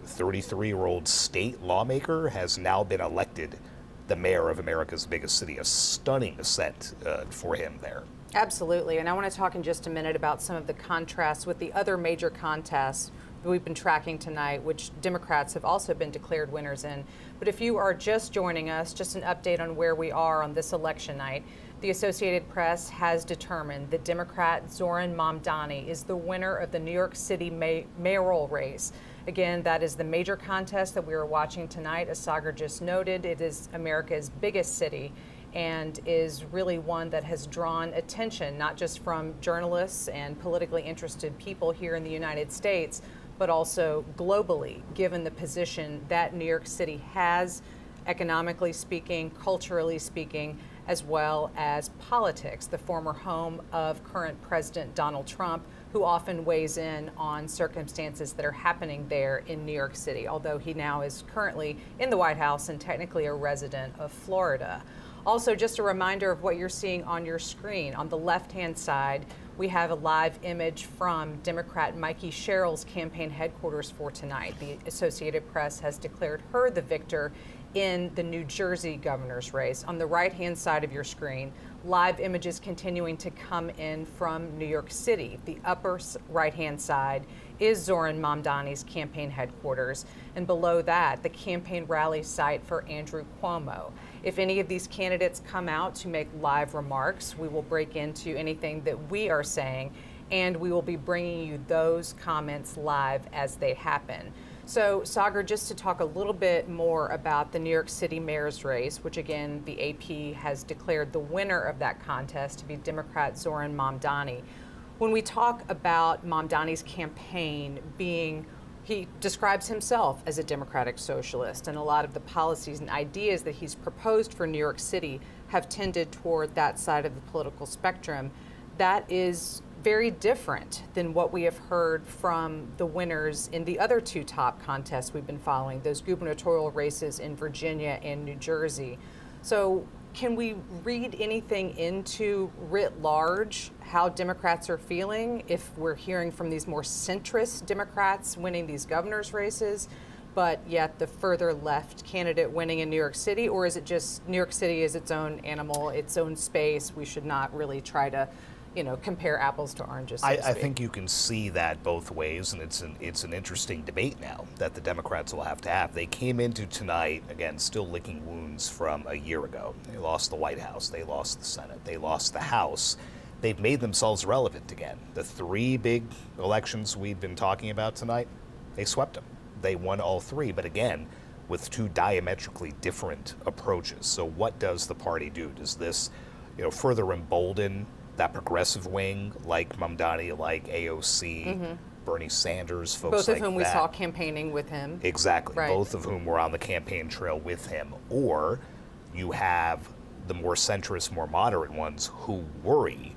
S5: 33-year-old state lawmaker has now been elected the mayor of America's biggest city. A stunning ascent for him there.
S4: Absolutely. And I want to talk in just a minute about some of the contrasts with the other major contests that we've been tracking tonight, which Democrats have also been declared winners in. But if you are just joining us, just an update on where we are on this election night. The Associated Press has determined that Democrat Zohran Mamdani is the winner of the New York City mayoral race. Again, that is the major contest that we are watching tonight. As Sagar just noted, it is America's biggest city and is really one that has drawn attention, not just from journalists and politically interested people here in the United States, but also globally, given the position that New York City has, economically speaking, culturally speaking, as well as politics, the former home of current President Donald Trump, who often weighs in on circumstances that are happening there in New York City, although he now is currently in the White House and technically a resident of Florida. Also, just a reminder of what you're seeing on your screen. On the left-hand side, we have a live image from Democrat Mikey Cheryl's campaign headquarters for tonight. The Associated Press has declared her the victor in the New Jersey governor's race. On the right-hand side of your screen, live images continuing to come in from New York City. The upper right-hand side is Zohran Mamdani's campaign headquarters, and below that, the campaign rally site for Andrew Cuomo. If any of these candidates come out to make live remarks, we will break into anything that we are saying, and we will be bringing you those comments live as they happen. So, Sagar, just to talk a little bit more about the New York City mayor's race, which again, the AP has declared the winner of that contest to be Democrat Zohran Mamdani. When we talk about Mamdani's campaign being, he describes himself as a democratic socialist, and a lot of the policies and ideas that he's proposed for New York City have tended toward that side of the political spectrum. That is very different than what we have heard from the winners in the other two top contests we've been following, those gubernatorial races in Virginia and New Jersey. So can we read anything into writ large how Democrats are feeling if we're hearing from these more centrist Democrats winning these governor's races, but yet the further left candidate winning in New York City? Or is it just New York City is its own animal, its own space? We should not really try to compare apples to oranges.
S5: I think you can see that both ways, and it's an interesting debate now that the Democrats will have to have. They came into tonight, again, still licking wounds from a year ago. They lost the White House, they lost the Senate, they lost the House. They've made themselves relevant again. The three big elections we've been talking about tonight, they swept them. They won all three, but again, with two diametrically different approaches. So what does the party do? Does this, further embolden that progressive wing, like Mamdani, like AOC, Bernie Sanders, folks like that.
S4: Both of whom we saw campaigning with him.
S5: Exactly.
S4: Right.
S5: Both of whom were on the campaign trail with him. Or you have the more centrist, more moderate ones who worry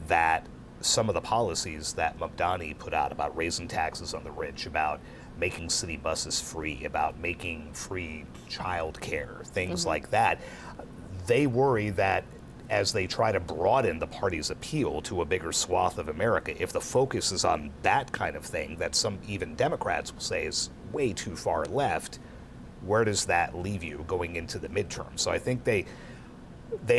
S5: that some of the policies that Mamdani put out about raising taxes on the rich, about making city buses free, about making free child care, things like that, they worry that as they try to broaden the party's appeal to a bigger swath of America, if the focus is on that kind of thing that some even Democrats will say is way too far left, where does that leave you going into the midterm? So I think they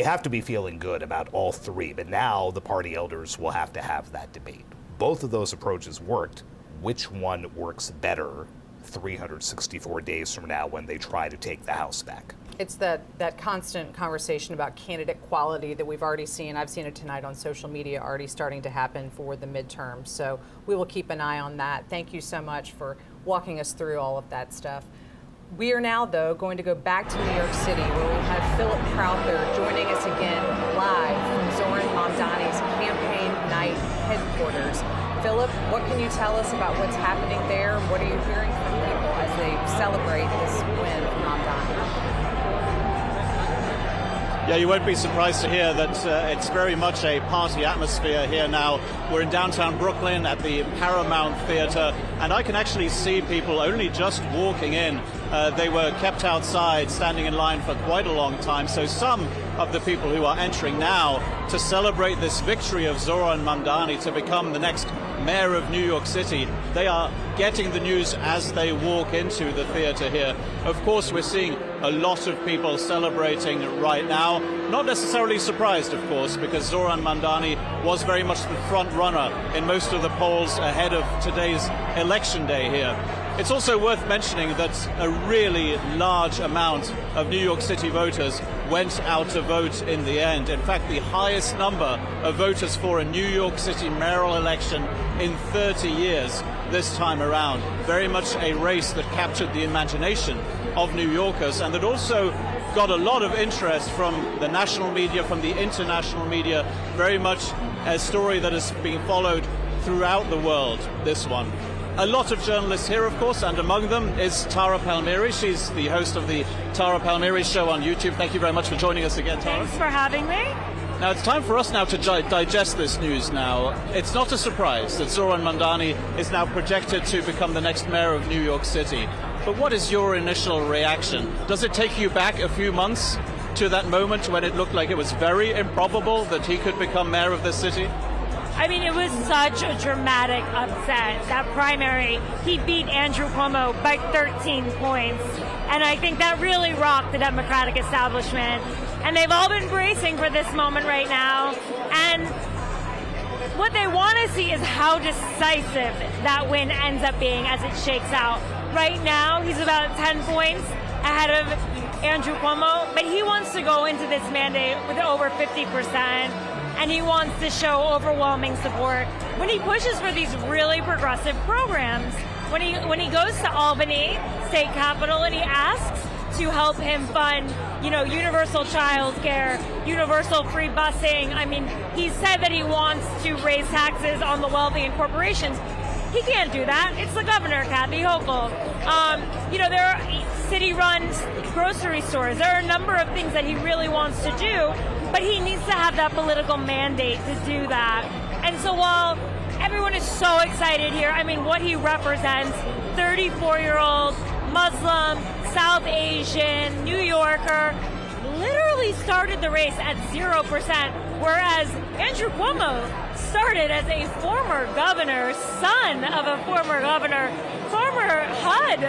S5: have to be feeling good about all three, but now the party elders will have to have that debate. Both of those approaches worked. Which one works better 364 days from now when they try to take the House back?
S4: It's that constant conversation about candidate quality that we've already seen. I've seen it tonight on social media already starting to happen for the midterm. So we will keep an eye on that. Thank you so much for walking us through all of that stuff. We are now, though, going to go back to New York City, where we have Philip Crowther joining us again live from Zohran Mamdani's campaign night headquarters. Philip, what can you tell us about what's happening there? What are you hearing from people as they celebrate this win for Mamdani?
S8: Yeah, you won't be surprised to hear that it's very much a party atmosphere here now. We're in downtown Brooklyn at the Paramount Theater, and I can actually see people only just walking in. They were kept outside, standing in line for quite a long time. So some of the people who are entering now to celebrate this victory of Zohran Mamdani to become the next mayor of New York City, they are getting the news as they walk into the theater here. Of course, we're seeing a lot of people celebrating right now. Not necessarily surprised, of course, because Zohran Mamdani was very much the front runner in most of the polls ahead of today's election day here. It's also worth mentioning that a really large amount of New York City voters went out to vote in the end. In fact, the highest number of voters for a New York City mayoral election in 30 years this time around. Very much a race that captured the imagination of New Yorkers, and that also got a lot of interest from the national media, from the international media. Very much a story that has been followed throughout the world, this one. A lot of journalists here, of course, and among them is Tara Palmieri. She's the host of the Tara Palmieri Show on YouTube. Thank you very much for joining us again, Tara.
S9: Thanks for having me.
S8: Now, it's time for us now to digest this news now. It's not a surprise that Zohran Mamdani is now projected to become the next mayor of New York City. But what is your initial reaction? Does it take you back a few months to that moment when it looked like it was very improbable that he could become mayor of this city?
S9: I mean, it was such a dramatic upset. That primary, he beat Andrew Cuomo by 13 points. And I think that really rocked the Democratic establishment. And they've all been bracing for this moment right now. And what they want to see is how decisive that win ends up being as it shakes out. Right now, he's about 10 points ahead of Andrew Cuomo, but he wants to go into this mandate with over 50%. And he wants to show overwhelming support when he pushes for these really progressive programs. When he goes to Albany, state capital, and he asks to help him fund, universal child care, universal free busing. I mean, he said that he wants to raise taxes on the wealthy and corporations. He can't do that. It's the governor, Kathy Hochul. There are city-run grocery stores. There are a number of things that he really wants to do, but he needs to have that political mandate to do that. And so while everyone is so excited here, I mean, what he represents, 34-year-old, Muslim, South Asian, New Yorker, literally started the race at 0%, whereas Andrew Cuomo started as a former governor, son of a former governor, former HUD,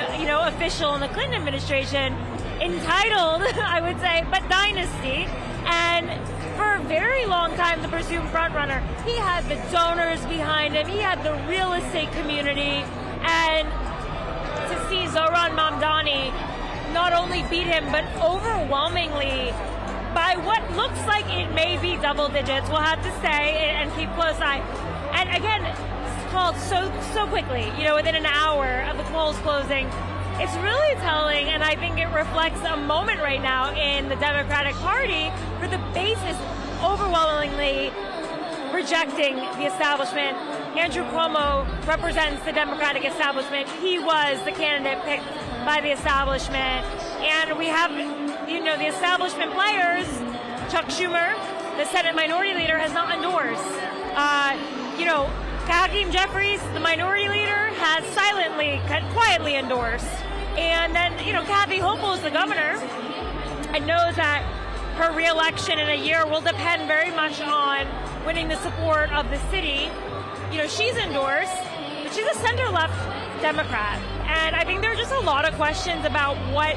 S9: official in the Clinton administration, entitled, I would say, but dynasty. And for a very long time, the presumed frontrunner, he had the donors behind him, he had the real estate community, and to see Zohran Mamdani not only beat him, but overwhelmingly by what looks like it may be double digits. We'll have to say and keep close eye. And again, it's called so quickly, within an hour of the polls closing. It's really telling, and I think it reflects a moment right now in the Democratic Party where the base is overwhelmingly rejecting the establishment. Andrew Cuomo represents the Democratic establishment. He was the candidate picked by the establishment. And we have, the establishment players. Chuck Schumer, the Senate Minority Leader, has not endorsed. Hakeem Jeffries, the Minority Leader, has quietly endorsed. And then, Kathy Hochul is the governor and knows that her re-election in a year will depend very much on winning the support of the city. She's endorsed, but she's a center-left Democrat. And I think there are just a lot of questions about what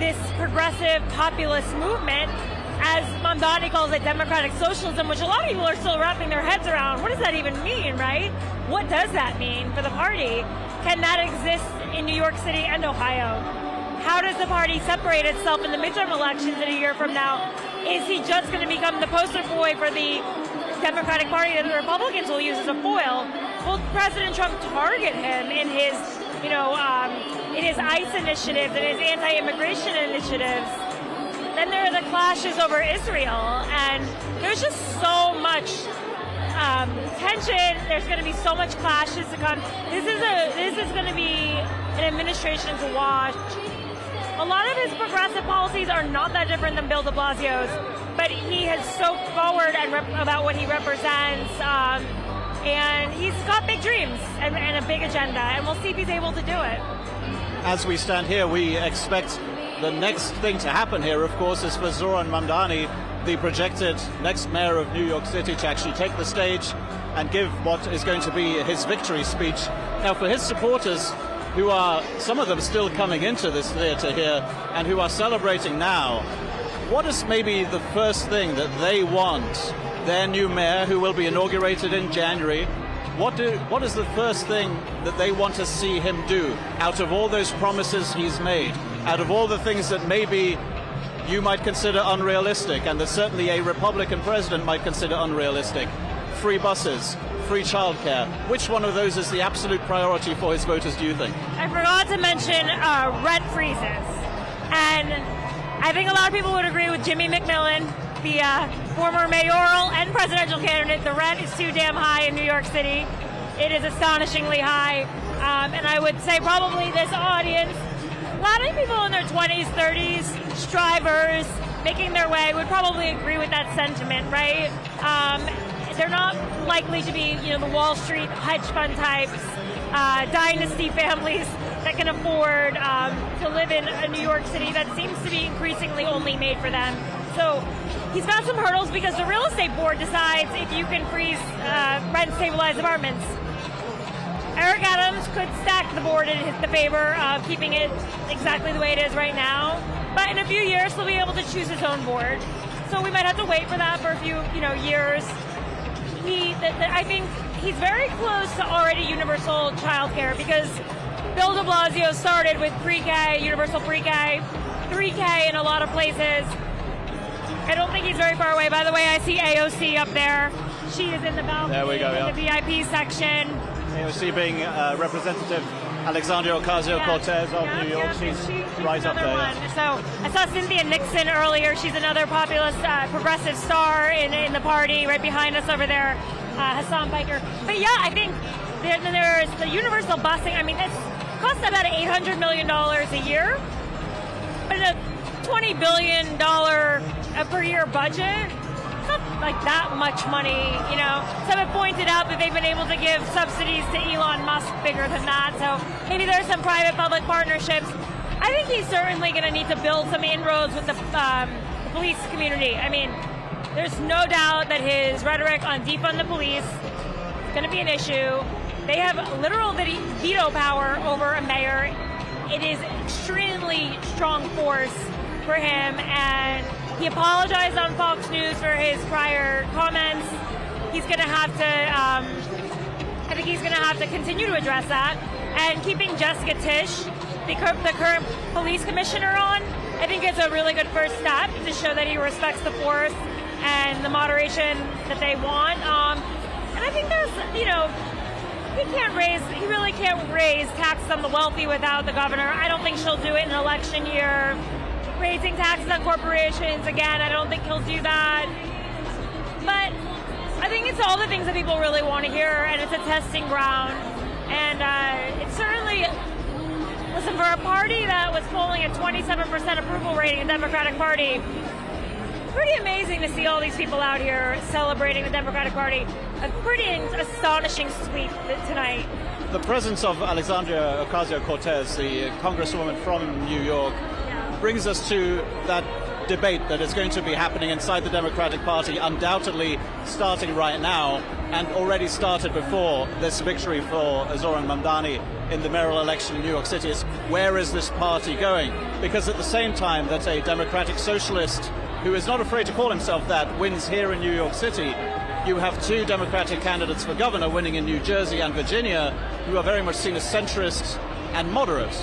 S9: this progressive populist movement, as Mandani calls it, democratic socialism, which a lot of people are still wrapping their heads around. What does that even mean, right? What does that mean for the party? Can that exist in New York City and Ohio? How does the party separate itself in the midterm elections in a year from now? Is he just going to become the poster boy for the Democratic Party that the Republicans will use as a foil? Will President Trump target him in his, ICE initiatives and his anti-immigration initiatives? Then there are the clashes over Israel, and there's just so much tension. There's going to be so much clashes to come. This is going to be an administration to watch. A lot of his progressive policies are not that different than Bill de Blasio's. but he has so forward and about what he represents, and he's got big dreams and a big agenda, and we'll see if he's able to do it.
S8: As we stand here, we expect the next thing to happen here, of course, is for Zohran Mamdani, the projected next mayor of New York City, to actually take the stage and give what is going to be his victory speech. Now, for his supporters, who are, some of them still coming into this theater here, and who are celebrating now, what is maybe the first thing that they want their new mayor, who will be inaugurated in January, what is the first thing that they want to see him do out of all those promises he's made, out of all the things that maybe you might consider unrealistic, and that certainly a Republican president might consider unrealistic? Free buses, free childcare. Which one of those is the absolute priority for his voters, do you think?
S9: I forgot to mention rent freezes. And I think a lot of people would agree with Jimmy McMillan, the former mayoral and presidential candidate. The rent is too damn high in New York City. It is astonishingly high. And I would say probably this audience, a lot of people in their 20s, 30s, strivers, making their way, would probably agree with that sentiment, right? They're not likely to be, the Wall Street hedge fund types, dynasty families that can afford to live in a New York City that seems to be increasingly only made for them. So he's got some hurdles because the real estate board decides if you can freeze rent-stabilized apartments. Eric Adams could stack the board in the favor of keeping it exactly the way it is right now, but in a few years he'll be able to choose his own board. So we might have to wait for that for a few, years. I think he's very close to already universal childcare because Bill de Blasio started with pre-K, universal pre-K, 3K in a lot of places. I don't think he's very far away. By the way, I see AOC up there. She is in the balcony,
S8: there we go,
S9: in the VIP section.
S8: AOC being Representative Alexandria Ocasio-Cortez of New York. She's right up there.
S9: One. So I saw Cynthia Nixon earlier. She's another populist, progressive star in the party right behind us over there, Hassan Piker. But yeah, I think there's the universal busing. I mean, it costs about $800 million a year. But in a $20 billion per year budget, it's not like that much money, Some have pointed out that they've been able to give subsidies to Elon Musk bigger than that, so maybe there's some private-public partnerships. I think he's certainly going to need to build some inroads with the police community. I mean, there's no doubt that his rhetoric on defund the police is going to be an issue. They have literal veto power over a mayor. It is extremely strong force for him, and he apologized on Fox News for his prior comments. He's going to have to, I think he's going to have to continue to address that. And keeping Jessica Tisch, the current police commissioner, on, I think it's a really good first step to show that he respects the force and the moderation that they want. And I think there's, he really can't raise taxes on the wealthy without the governor. I don't think she'll do it in an election year. Raising taxes on corporations, again, I don't think he'll do that. But I think it's all the things that people really want to hear, and it's a testing ground. And it's certainly, listen, for a party that was polling at 27% approval rating, the Democratic Party, pretty amazing to see all these people out here celebrating the Democratic Party. A pretty astonishing sweep tonight.
S8: The presence of Alexandria Ocasio-Cortez, the congresswoman from New York, brings us to that debate that is going to be happening inside the Democratic Party, undoubtedly starting right now and already started before this victory for Zohran Mamdani in the mayoral election in New York City. Is where is this party going? Because at the same time that a democratic socialist who is not afraid to call himself that wins here in New York City, you have two Democratic candidates for governor winning in New Jersey and Virginia who are very much seen as centrist and moderate.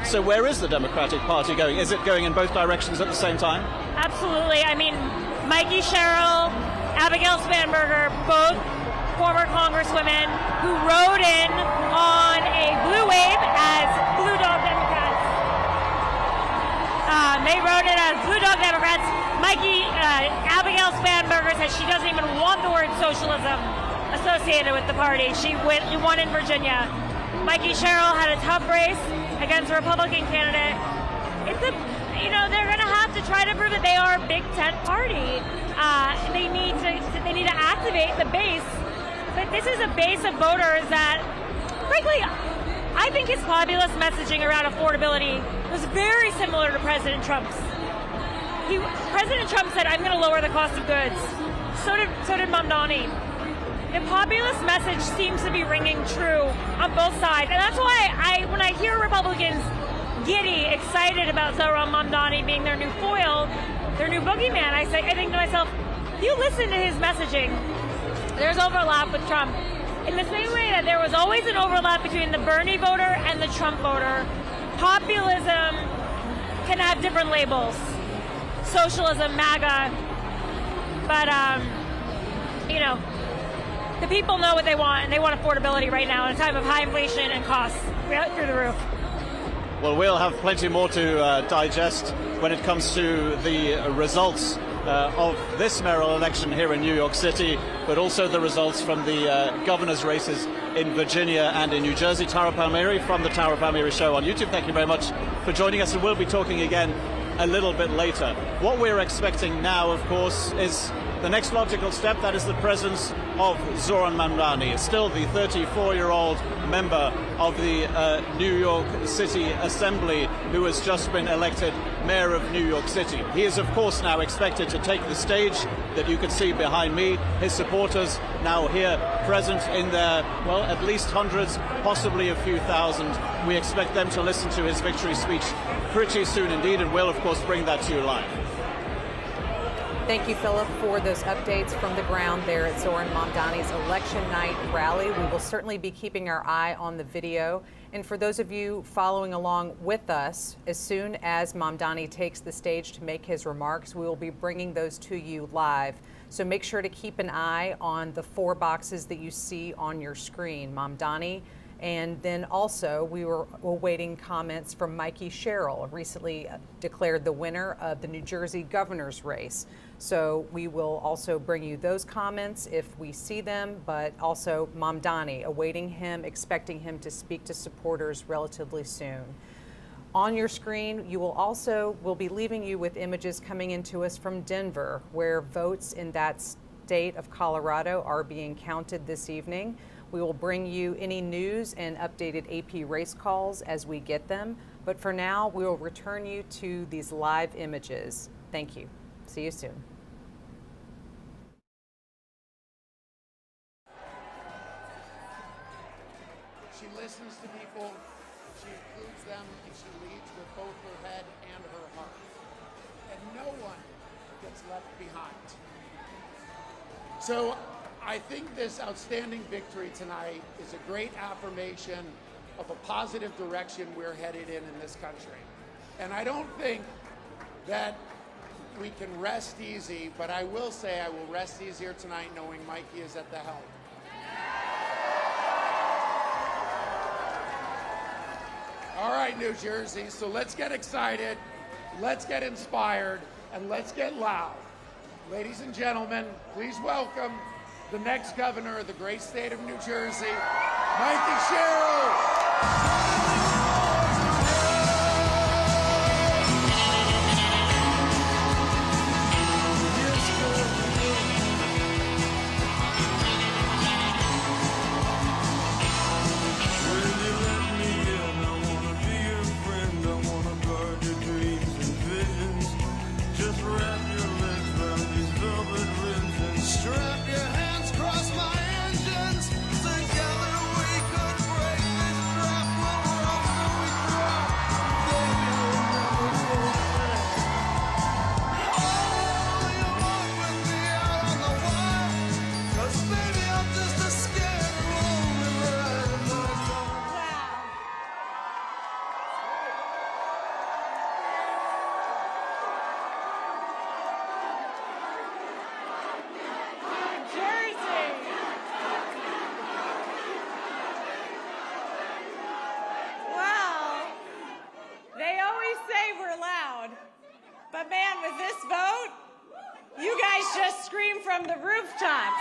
S8: So where is the Democratic Party going? Is it going in both directions at the same time?
S9: Absolutely. I mean, Mikey Cheryl, Abigail Spanberger, both former congresswomen who rode in on a blue wave as Blue Dog Democrats. They rode in as Blue Dog Democrats. Abigail Spanberger said she doesn't even want the word socialism associated with the party. She won in Virginia. Mikey Cheryl had a tough race against a Republican candidate. They're going to have to try to prove that they are a big tent party. They need to activate the base, but this is a base of voters that, frankly, I think his populist messaging around affordability was very similar to President Trump's. President Trump said, "I'm going to lower the cost of goods." So did Mamdani. The populist message seems to be ringing true on both sides, and that's why when I hear Republicans giddy, excited about Zohran Mamdani being their new foil, their new boogeyman, I think to myself, if you listen to his messaging, there's overlap with Trump. In the same way that there was always an overlap between the Bernie voter and the Trump voter, populism can have different labels. Socialism, MAGA, but, the people know what they want, and they want affordability right now in a time of high inflation and costs through the roof.
S8: Well, we'll have plenty more to digest when it comes to the results of this mayoral election here in New York City, but also the results from the governor's races in Virginia and in New Jersey. Tara Palmieri from the Tara Palmieri Show on YouTube, thank you very much for joining us, and we'll be talking again a little bit later. What we're expecting now, of course, is the next logical step. That is the presence of Zohran Mamdani, still the 34-year-old member of the New York City Assembly who has just been elected mayor of New York City. He is, of course, now expected to take the stage that you can see behind me. His supporters now here present in their, well, at least hundreds, possibly a few thousand. We expect them to listen to his victory speech pretty soon indeed, and we'll, of course, bring that to you live.
S4: Thank you, Philip, for those updates from the ground there at Zohran Mamdani's election night rally. We will certainly be keeping our eye on the video. And for those of you following along with us, as soon as Mamdani takes the stage to make his remarks, we will be bringing those to you live. So make sure to keep an eye on the 4 boxes that you see on your screen. Mamdani. And then also, we were awaiting comments from Mikey Cheryl, recently declared the winner of the New Jersey governor's race. So we will also bring you those comments if we see them, but also Mamdani, awaiting him, expecting him to speak to supporters relatively soon. On your screen, we'll be leaving you with images coming into us from Denver, where votes in that state of Colorado are being counted this evening. We will bring you any news and updated AP race calls as we get them. But for now, we will return you to these live images. Thank you. See you soon.
S10: She listens to people, she includes them, and she leads with both her head and her heart. And no one gets left behind. So I think this outstanding victory tonight is a great affirmation of a positive direction we're headed in this country. And I don't think that we can rest easy, but I will say I will rest easier tonight knowing Mikey is at the helm. All right, New Jersey, so let's get excited, let's get inspired, and let's get loud. Ladies and gentlemen, please welcome the next governor of the great state of New Jersey, Mikey Cheryl.
S2: But man, with this vote, you guys just scream from the rooftops.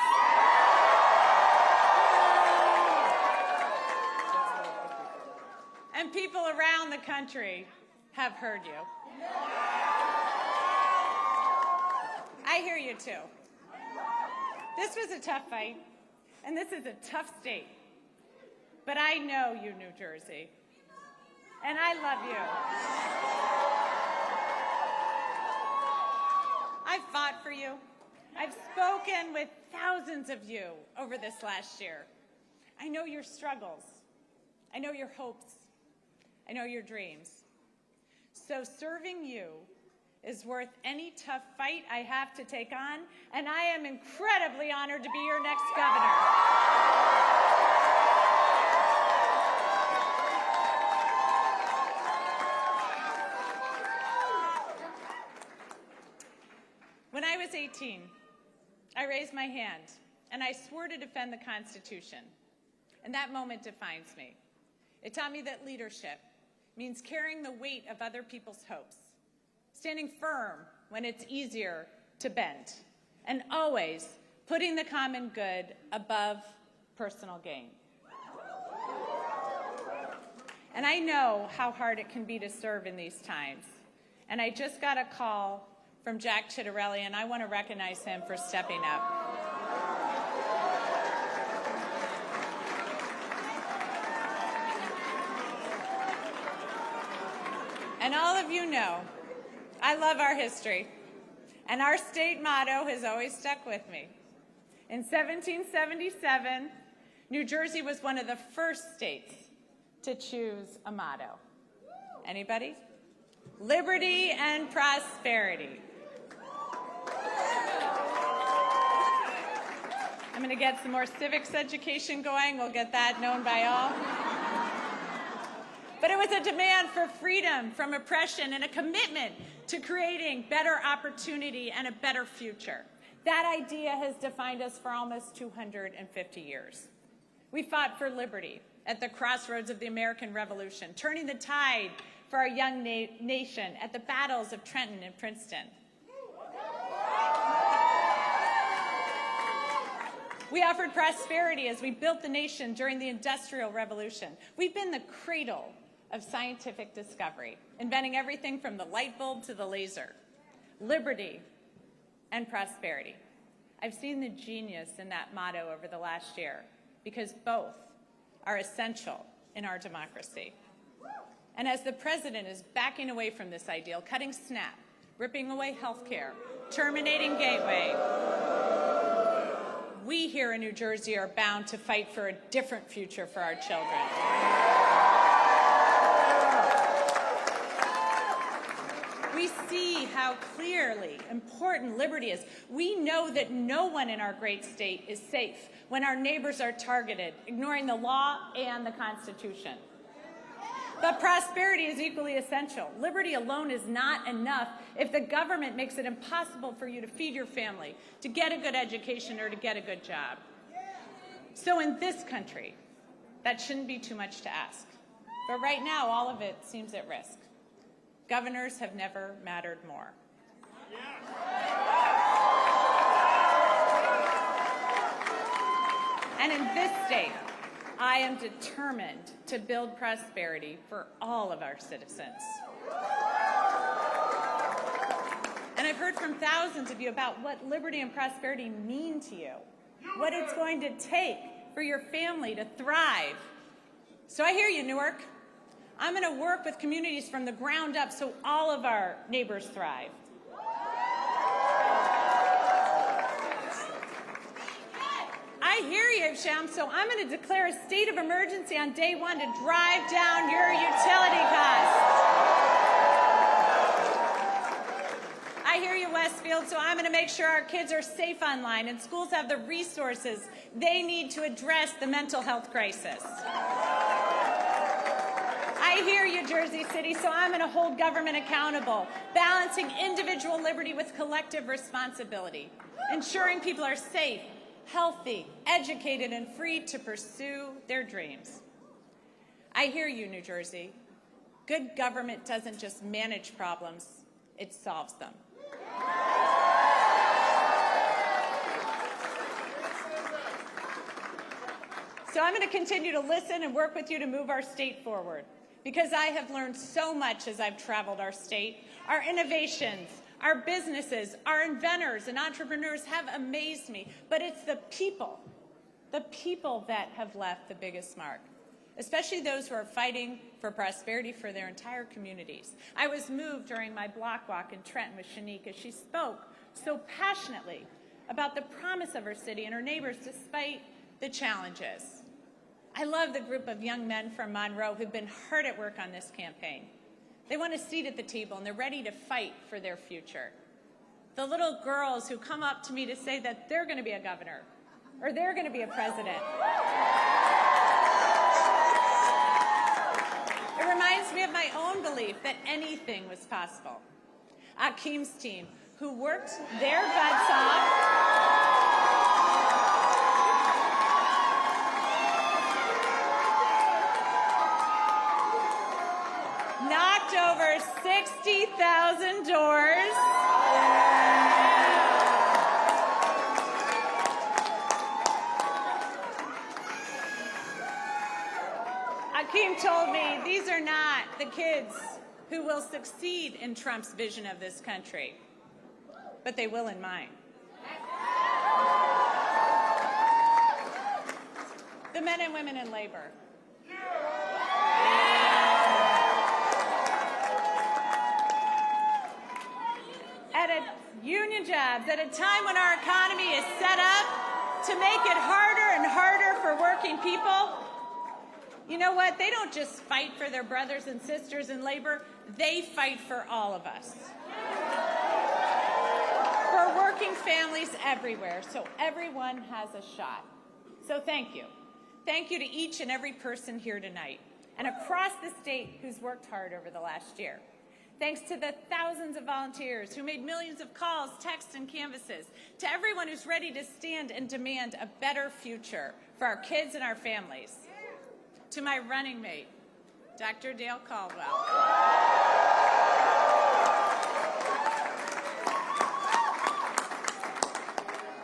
S2: And people around the country have heard you.
S11: I hear you too. This was a tough fight, and this is a tough state. But I know you, New Jersey, and I love you. I've fought for you. I've spoken with thousands of you over this last year. I know your struggles. I know your hopes. I know your dreams. So serving you is worth any tough fight I have to take on, and I am incredibly honored to be your next governor. When I was 18, I raised my hand, and I swore to defend the Constitution. And that moment defines me. It taught me that leadership means carrying the weight of other people's hopes, standing firm when it's easier to bend, and always putting the common good above personal gain. And I know how hard it can be to serve in these times. And I just got a call from Jack Ciattarelli, and I want to recognize him for stepping up. And all of you know, I love our history, and our state motto has always stuck with me. In 1777, New Jersey was one of the first states to choose a motto. Anybody? Liberty and prosperity. I'm going to get some more civics education going. We'll get that known by all. But it was a demand for freedom from oppression and a commitment to creating better opportunity and a better future. That idea has defined us for almost 250 years. We fought for liberty at the crossroads of the American Revolution, turning the tide for our young nation at the battles of Trenton and Princeton. We offered prosperity as we built the nation during the Industrial Revolution. We've been the cradle of scientific discovery, inventing everything from the light bulb to the laser. Liberty and prosperity. I've seen the genius in that motto over the last year because both are essential in our democracy. And as the president is backing away from this ideal, cutting SNAP, ripping away health care, terminating Gateway, we here in New Jersey are bound to fight for a different future for our children. We see how clearly important liberty is. We know that no one in our great state is safe when our neighbors are targeted, ignoring the law and the Constitution. But prosperity is equally essential. Liberty alone is not enough if the government makes it impossible for you to feed your family, to get a good education, or to get a good job. So in this country, that shouldn't be too much to ask. But right now, all of it seems at risk. Governors have never mattered more. And in this state, I am determined to build prosperity for all of our citizens. And I've heard from thousands of you about what liberty and prosperity mean to you, what it's going to take for your family to thrive. So I hear you, Newark. I'm going to work with communities from the ground up so all of our neighbors thrive. I hear you, Sham, so I'm going to declare a state of emergency on day one to drive down your utility costs. I hear you, Westfield, so I'm going to make sure our kids are safe online and schools have the resources they need to address the mental health crisis. I hear you, Jersey City, so I'm going to hold government accountable, balancing individual liberty with collective responsibility, ensuring people are safe, healthy, educated, and free to pursue their dreams. I hear you, New Jersey. Good government doesn't just manage problems, it solves them. So I'm going to continue to listen and work with you to move our state forward, because I have learned so much as I've traveled our state, our innovations, Our businesses, our inventors and entrepreneurs have amazed me, but it's the people that have left the biggest mark, especially those who are fighting for prosperity for their entire communities. I was moved during my block walk in Trenton with Shanique as she spoke so passionately about the promise of her city and her neighbors despite the challenges. I love the group of young men from Monroe who've been hard at work on this campaign. They want a seat at the table and they're ready to fight for their future. The little girls who come up to me to say that they're going to be a governor or they're going to be a president. It reminds me of my own belief that anything was possible. Akim's team, who worked their butts off, knocked over 60,000 doors. Akim told me these are not the kids who will succeed in Trump's vision of this country, but they will in mine. The men and women in labor. Union jobs at a time when our economy is set up to make it harder and harder for working people. You know what? They don't just fight for their brothers and sisters in labor. They fight for all of us. For working families everywhere, so everyone has a shot. So thank you. Thank you to each and every person here tonight and across the state who's worked hard over the last year. Thanks to the thousands of volunteers who made millions of calls, texts, and canvases, to everyone who's ready to stand and demand a better future for our kids and our families. To my running mate, Dr. Dale Caldwell.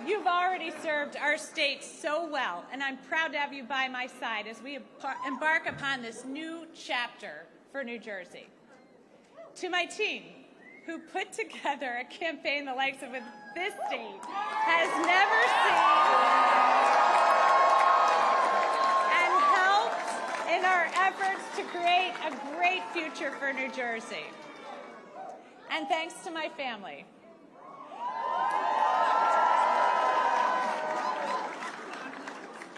S11: You've already served our state so well, and I'm proud to have you by my side as we embark upon this new chapter for New Jersey. To my team, who put together a campaign the likes of this state has never seen, and helped in our efforts to create a great future for New Jersey. And thanks to my family,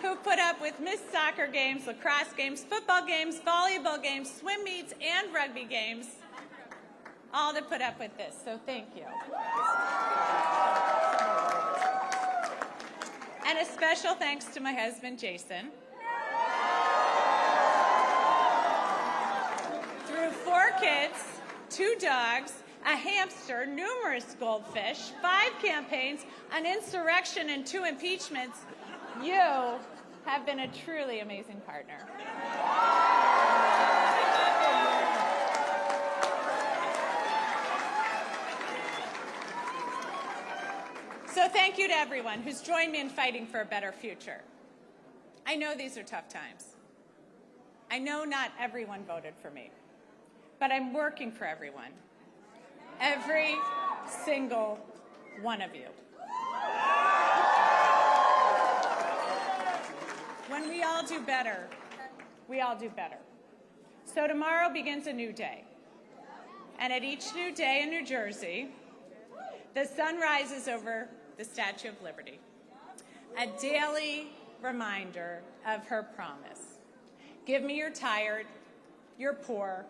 S11: who put up with missed soccer games, lacrosse games, football games, volleyball games, swim meets, and rugby games, all to put up with this, so thank you. And a special thanks to my husband, Jason. Through 4 kids, 2 dogs, a hamster, numerous goldfish, 5 campaigns, an insurrection, and 2 impeachments, you have been a truly amazing partner. So thank you to everyone who's joined me in fighting for a better future. I know these are tough times. I know not everyone voted for me, but I'm working for everyone. Every single one of you. When we all do better, we all do better. So tomorrow begins a new day. And at each new day in New Jersey, the sun rises over the Statue of Liberty, a daily reminder of her promise. Give me your tired, your poor,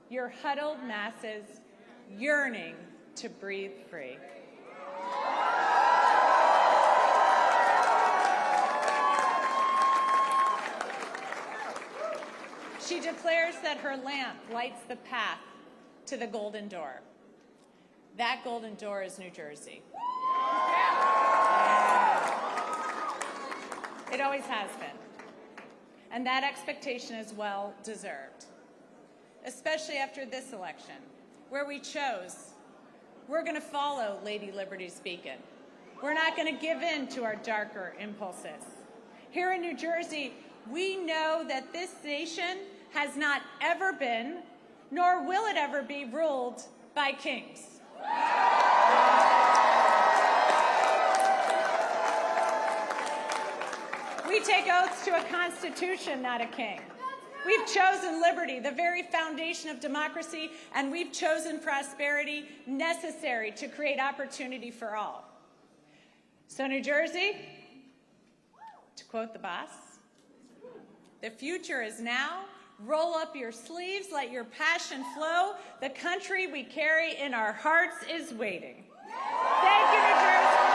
S11: your huddled masses yearning to breathe free. She declares that her lamp lights the path to the golden door. That golden door is New Jersey. It always has been. And that expectation is well deserved, especially after this election, where we chose, we're going to follow Lady Liberty's beacon. We're not going to give in to our darker impulses. Here in New Jersey, we know that this nation has not ever been, nor will it ever be, ruled by kings. We take oaths to a constitution, not a king. We've chosen liberty, the very foundation of democracy, and we've chosen prosperity necessary to create opportunity for all. So New Jersey, to quote the boss, the future is now. Roll up your sleeves, let your passion flow. The country we carry in our hearts is waiting. Thank you, New Jersey.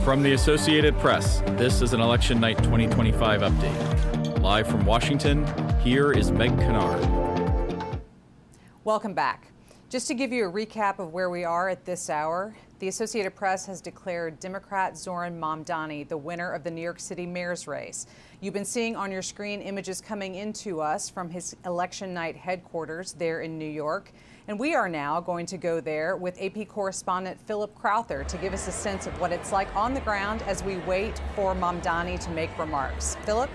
S3: From the Associated Press, this is an Election Night 2025 update. Live from Washington, here is Meg Kennard.
S4: Welcome back. Just to give you a recap of where we are at this hour, the Associated Press has declared Democrat Zohran Mamdani the winner of the New York City mayor's race. You've been seeing on your screen images coming into us from his election night headquarters there in New York. And we are now going to go there with AP correspondent Philip Crowther to give us a sense of what it's like on the ground as we wait for Mamdani to make remarks. Philip?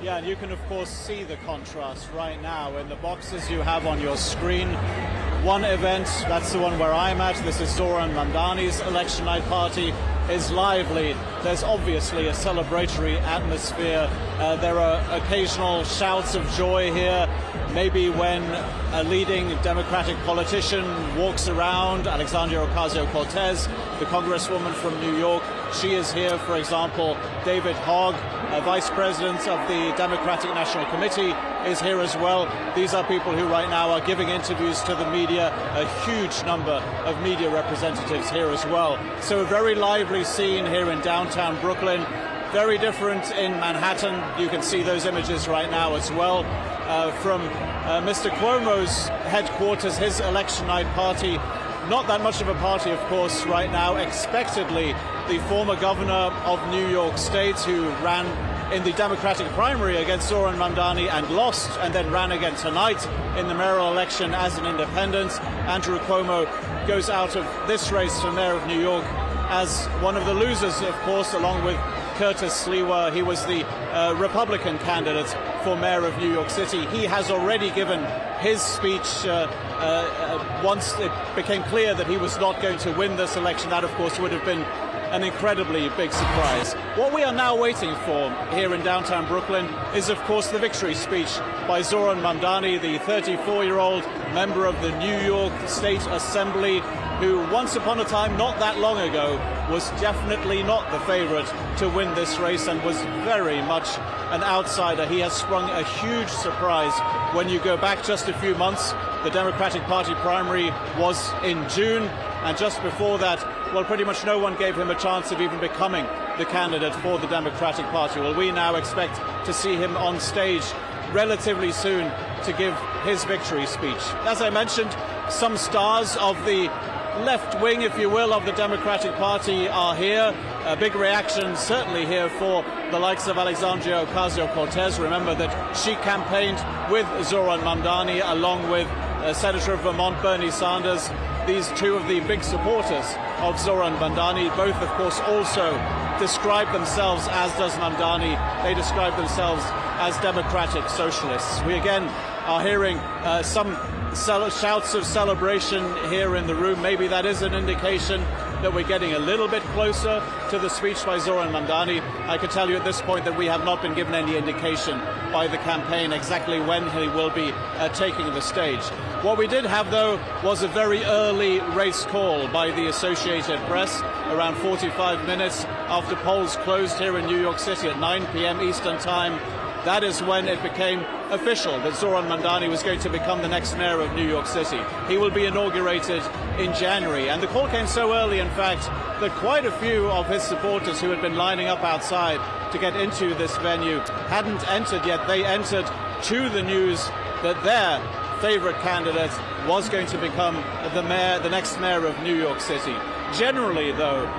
S8: Yeah, and you can, of course, see the contrast right now in the boxes you have on your screen. One event, that's the one where I'm at. This is Zohran Mamdani's election night party, is lively. There's obviously a celebratory atmosphere. There are occasional shouts of joy here. Maybe when a leading Democratic politician walks around, Alexandria Ocasio-Cortez, the congresswoman from New York, she is here, for example. David Hogg, vice president of the Democratic National Committee, is here as well. These are people who right now are giving interviews to the media, a huge number of media representatives here as well. So a very lively scene here in downtown Brooklyn. Very different in Manhattan. You can see those images right now as well. From Mr. Cuomo's headquarters, his election night party. Not that much of a party, of course, right now. Expectedly, the former governor of New York State, who ran in the Democratic primary against Zohran Mamdani and lost, and then ran again tonight in the mayoral election as an independent. Andrew Cuomo goes out of this race for mayor of New York as one of the losers, of course, along with Curtis Sliwa. He was the Republican candidate for mayor of New York City. He has already given his speech once it became clear that he was not going to win this election. That, of course, would have been an incredibly big surprise. What we are now waiting for here in downtown Brooklyn is, of course, the victory speech by Zohran Mamdani, the 34-year-old member of the New York State Assembly, who once upon a time, not that long ago, was definitely not the favorite to win this race and was very much an outsider. He has sprung a huge surprise. When you go back just a few months, the Democratic Party primary was in June, and just before that, well, pretty much no one gave him a chance of even becoming the candidate for the Democratic Party. Well, we now expect to see him on stage relatively soon to give his victory speech. As I mentioned, some stars of the left wing, if you will, of the Democratic Party are here. A big reaction certainly here for the likes of Alexandria Ocasio-Cortez. Remember that she campaigned with Zohran Mamdani along with Senator of Vermont Bernie Sanders. These two of the big supporters of Zohran Mamdani, both of course also describe themselves, as does Mamdani, they describe themselves as democratic socialists. We again are hearing some shouts of celebration here in the room. Maybe that is an indication that we're getting a little bit closer to the speech by Zohran Mamdani. I can tell you at this point that we have not been given any indication by the campaign exactly when he will be taking the stage. What we did have, though, was a very early race call by the Associated Press, around 45 minutes after polls closed here in New York City at 9 p.m. Eastern Time. That is when it became official that Zohran Mamdani was going to become the next mayor of New York City. He will be inaugurated in January. And the call came so early, in fact, that quite a few of his supporters who had been lining up outside to get into this venue hadn't entered yet. They entered to the news that their favorite candidate was going to become the next mayor of New York City. Generally, though,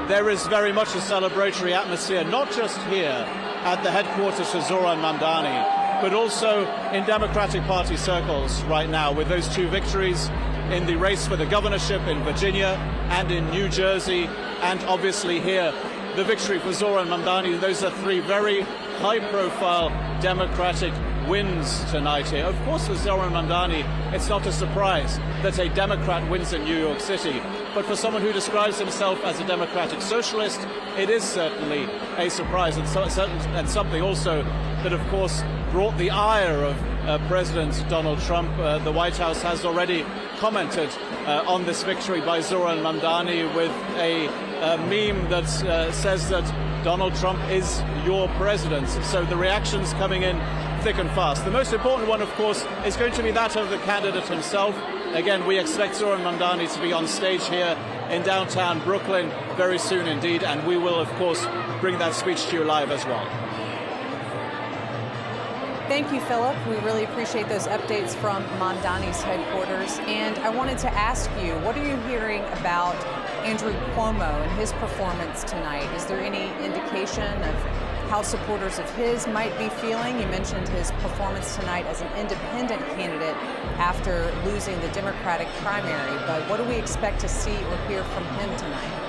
S8: there is very much a celebratory atmosphere, not just here at the headquarters for Zohran Mamdani, but also in Democratic Party circles right now, with those two victories in the race for the governorship in Virginia and in New Jersey, and obviously here, the victory for Zohran Mamdani. Those are three very high-profile Democratic wins tonight here. Of course, for Zohran Mamdani, it's not a surprise that a Democrat wins in New York City. But for someone who describes himself as a democratic socialist, it is certainly a surprise, and something also that, of course, brought the ire of President Donald Trump. The White House has already commented on this victory by Zohran Mamdani with a meme that says that Donald Trump is your president. So the reactions coming in thick and fast. The most important one, of course, is going to be that of the candidate himself. Again, we expect Zohran Mamdani to be on stage here in downtown Brooklyn very soon indeed, and we will, of course, bring that speech to you live as well.
S4: Thank you, Philip. We really appreciate those updates from Mamdani's headquarters. And I wanted to ask you, what are you hearing about Andrew Cuomo and his performance tonight? Is there any indication of how supporters of his might be feeling? You mentioned his performance tonight as an independent candidate after losing the Democratic primary. But what do we expect to see or hear from him tonight?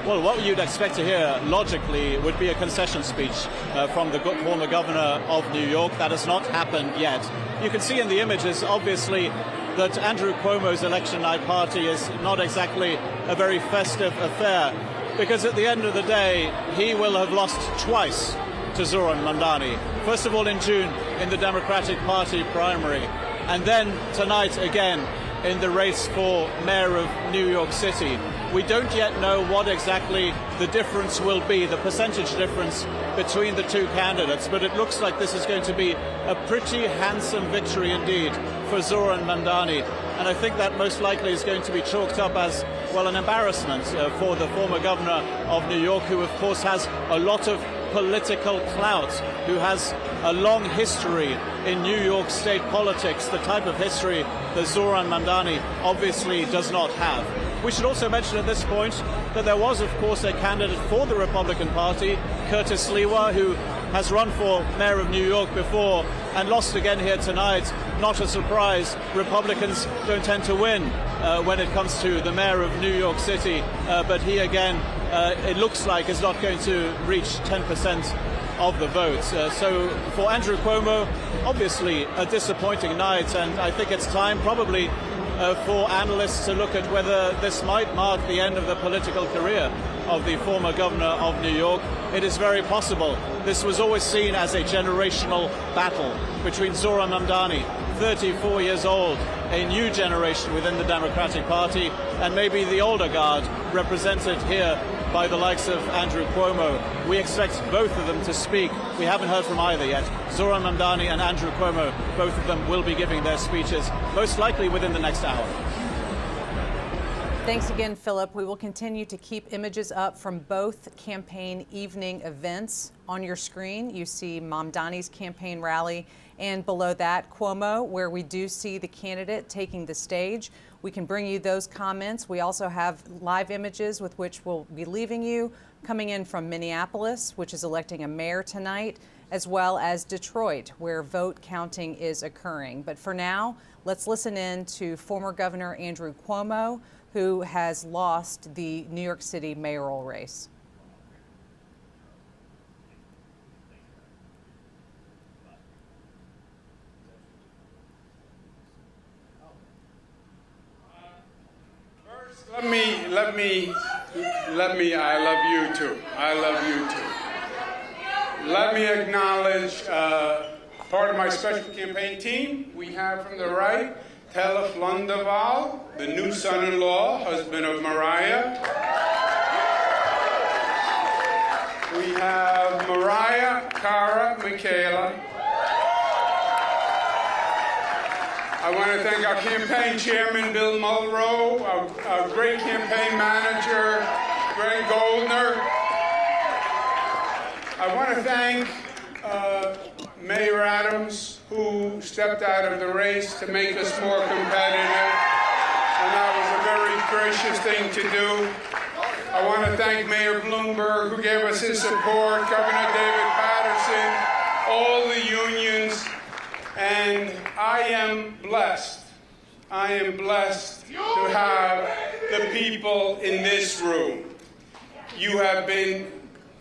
S8: Well, what you'd expect to hear, logically, would be a concession speech from the former governor of New York. That has not happened yet. You can see in the images, obviously, that Andrew Cuomo's election night party is not exactly a very festive affair, because at the end of the day, he will have lost twice to Zohran Mamdani. First of all in June in the Democratic Party primary, and then tonight again in the race for mayor of New York City. We don't yet know what exactly the difference will be, the percentage difference between the two candidates, but it looks like this is going to be a pretty handsome victory indeed for Zohran Mamdani. And I think that most likely is going to be chalked up as, well, an embarrassment for the former governor of New York, who of course has a lot of political clout, who has a long history in New York state politics, the type of history that Zohran Mamdani obviously does not have. We should also mention at this point that there was, of course, a candidate for the Republican Party, Curtis Sliwa, who has run for mayor of New York before and lost again here tonight. Not a surprise. Republicans don't tend to win when it comes to the mayor of New York City, but he again, it looks like, is not going to reach 10% of the vote. So for Andrew Cuomo, obviously a disappointing night, and I think it's time probably for analysts to look at whether this might mark the end of the political career of the former governor of New York. It is very possible. This was always seen as a generational battle between Zohran Mamdani, 34 years old, a new generation within the Democratic Party, and maybe the older guard represented here by the likes of Andrew Cuomo. We expect both of them to speak. We haven't heard from either yet. Zohran Mamdani and Andrew Cuomo, both of them will be giving their speeches, most likely within the next hour.
S4: Thanks again, Philip. We will continue to keep images up from both campaign evening events. On your screen, you see Mamdani's campaign rally, and below that, Cuomo, where we do see the candidate taking the stage. We can bring you those comments. We also have live images with which we'll be leaving you, coming in from Minneapolis, which is electing a mayor tonight, as well as Detroit, where vote counting is occurring. But for now, let's listen in to former Governor Andrew Cuomo, who has lost the New York City mayoral race.
S12: First, I love you too. I love you too. Let me acknowledge part of my special campaign team. We have from the right, Telef Lundaval, the new son-in-law, husband of Mariah. We have Mariah, Cara, Michaela. I want to thank our campaign chairman, Bill Mulrow, our great campaign manager, Greg Goldner. I want to thank Mayor Adams, who stepped out of the race to make us more competitive, and that was a very gracious thing to do. I want to thank Mayor Bloomberg, who gave us his support, Governor David Patterson, all the unions, and I am blessed. I am blessed to have the people in this room. You have been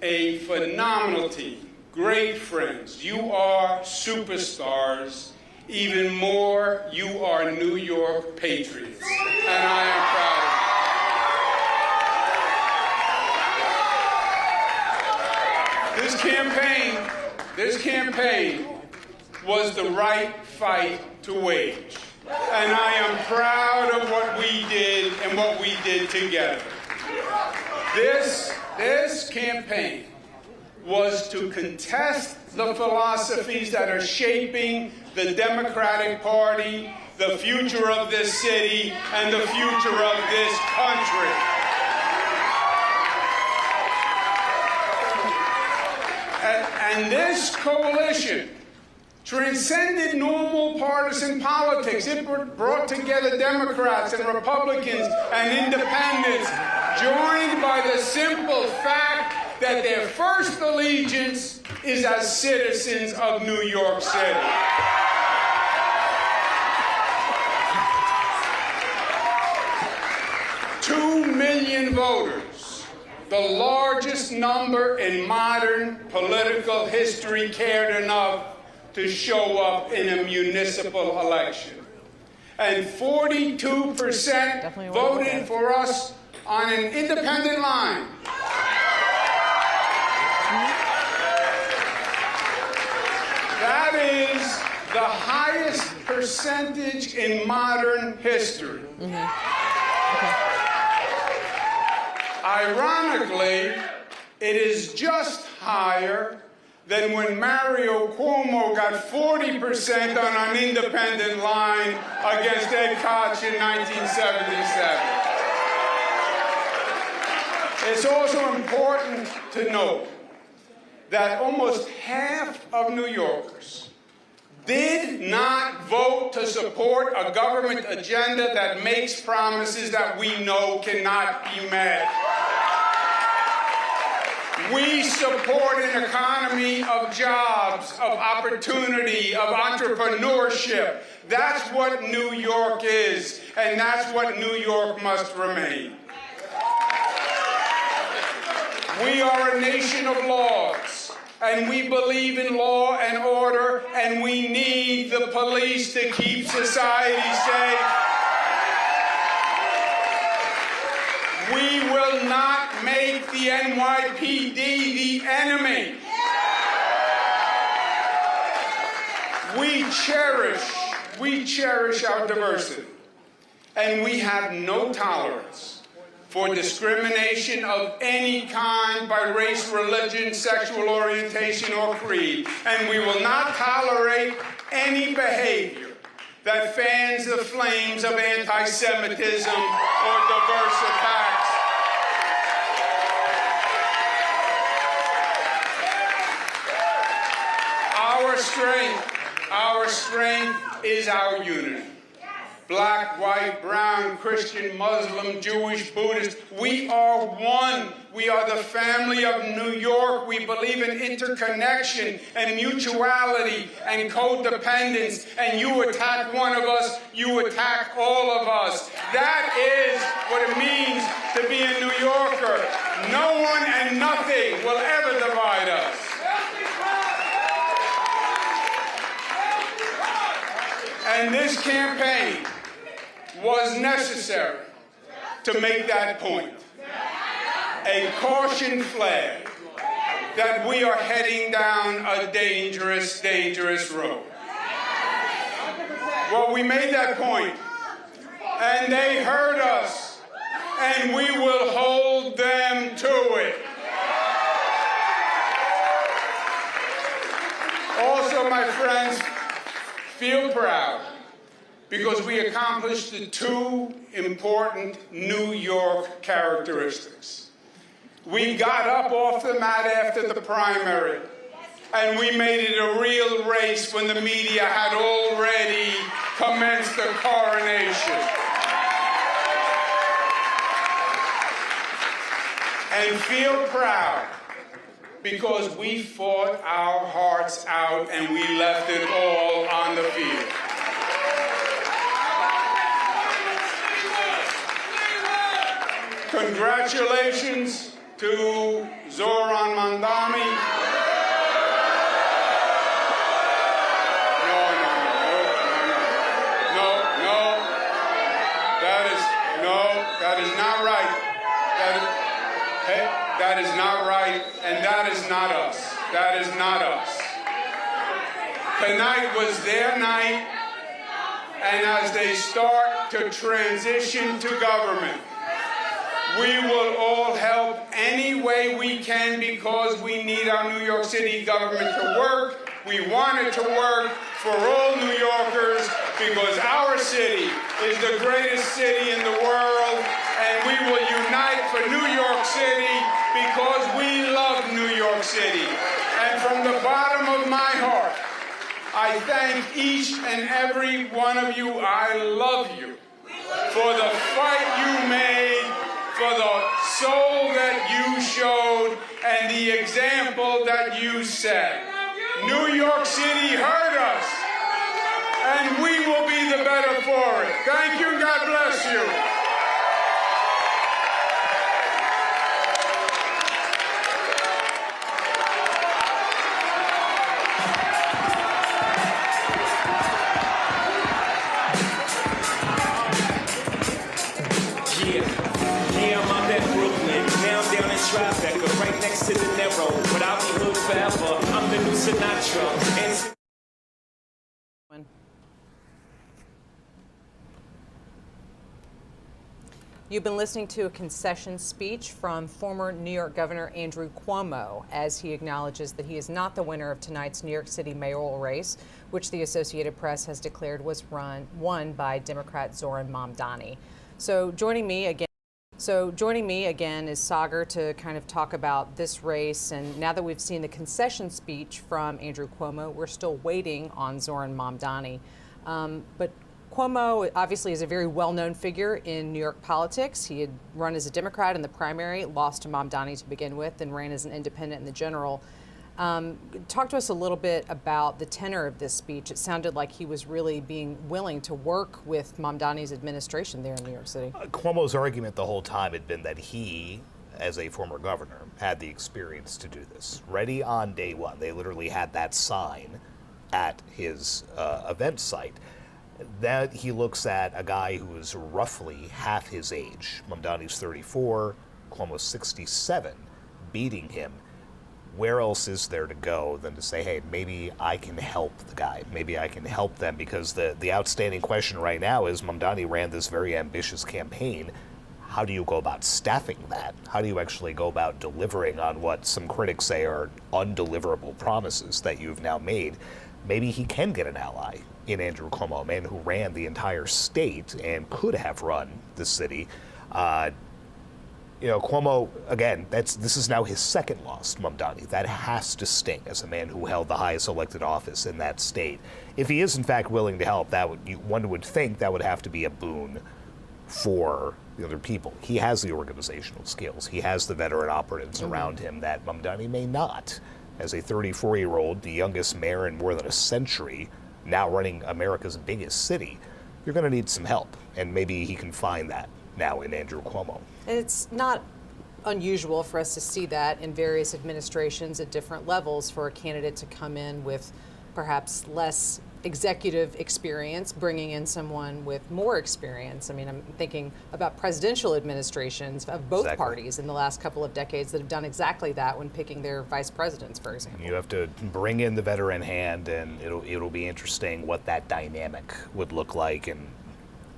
S12: a phenomenal team. Great friends. You are superstars. Even more, you are New York patriots. And I am proud of you. This campaign was the right fight to wage. And I am proud of what we did and what we did together. This campaign was to contest the philosophies that are shaping the Democratic Party, the the future of this city and the future of this country. And this coalition transcended normal partisan politics. It brought together Democrats and Republicans and independents, joined by the simple fact that their first allegiance is as citizens of New York City. Two million voters, the largest number in modern political history, cared enough to show up in a municipal election. And 42% voted for us on an independent line. That is the highest percentage in modern history. Ironically, it is just higher than when Mario Cuomo got 40% on an independent line against Ed Koch in 1977. It's also important to note that almost half of New Yorkers did not vote to support a government agenda that makes promises that we know cannot be met. We support an economy of jobs, of opportunity, of entrepreneurship. That's what New York is, and that's what New York must remain. We are a nation of laws, and we believe in law and order, and we need the police to keep society safe. We will not make the NYPD the enemy. We cherish our diversity, and we have no tolerance for discrimination of any kind by race, religion, sexual orientation, or creed. And we will not tolerate any behavior that fans the flames of anti-Semitism or diverse attacks. Our strength is our unity. Black, white, brown, Christian, Muslim, Jewish, Buddhist, we are one. We are the family of New York. We believe in interconnection and mutuality and codependence. And you attack one of us, you attack all of us. That is what it means to be a New Yorker. No one and nothing will ever divide us. And this campaign was necessary to make that point. A caution flag that we are heading down a dangerous, dangerous road. Well, we made that point, and they heard us, and we will hold them to it. Also, my friends, feel proud, because we accomplished the two important New York characteristics. We got up off the mat after the primary, and we made it a real race when the media had already commenced the coronation. And feel proud, because we fought our hearts out and we left it all on the field. Congratulations to Zohran Mamdani. That is not right. That is not right, and that is not us. That is not us. Tonight was their night, and as they start to transition to government, we will all help any way we can, because we need our New York City government to work, We want it to work for all New Yorkers because our city is the greatest city in the world, and we will unite for New York City because we love New York City. And from the bottom of my heart, I thank each and every one of you. I love you for the fight you made, for the soul that you showed, and the example that you set. New York City heard us, and we will be the better for it. Thank you, God bless you.
S13: Tribeca, right next to the narrow, but I'll be hood forever. I'm the new Sinatra.
S4: You've been listening to a concession speech from former New York Governor Andrew Cuomo as he acknowledges that he is not the winner of tonight's New York City mayoral race, which the Associated Press has declared was won by Democrat Zohran Mamdani. So joining me again is Sagar to kind of talk about this race. And now that we've seen the concession speech from Andrew Cuomo, we're still waiting on Zohran Mamdani. But Cuomo obviously is a very well-known figure in New York politics. He had run as a Democrat in the primary, lost to Mamdani to begin with, and ran as an independent in the general. Talk to us a little bit about the tenor of this speech. It sounded like he was really being willing to work with Mamdani's administration there in New York City.
S5: Cuomo's argument the whole time had been that he, as a former governor, had the experience to do this. Ready on day one. They literally had that sign at his event site. That he looks at a guy who is roughly half his age. Mamdani's 34, Cuomo's 67, beating him. Where else is there to go than to say, hey, maybe I can help the guy. Maybe I can help them, because the outstanding question right now is Mamdani ran this very ambitious campaign. How do you go about staffing that? How do you actually go about delivering on what some critics say are undeliverable promises that you've now made? Maybe he can get an ally in Andrew Cuomo, a man who ran the entire state and could have run the city. Cuomo, again, this is now his second loss, Mamdani. That has to sting as a man who held the highest elected office in that state. If he is in fact willing to help, one would think that would have to be a boon for the other people. He has the organizational skills. He has the veteran operatives around him that Mamdani may not. As a 34-year-old, the youngest mayor in more than a century, now running America's biggest city, you're going to need some help. And maybe he can find that now in Andrew Cuomo.
S4: And it's not unusual for us to see that in various administrations at different levels for a candidate to come in with perhaps less executive experience, bringing in someone with more experience. I mean, I'm thinking about presidential administrations of both parties in the last couple of decades that have done exactly that when picking their vice presidents, for example. You
S5: have to bring in the veteran hand, and it'll be interesting what that dynamic would look like and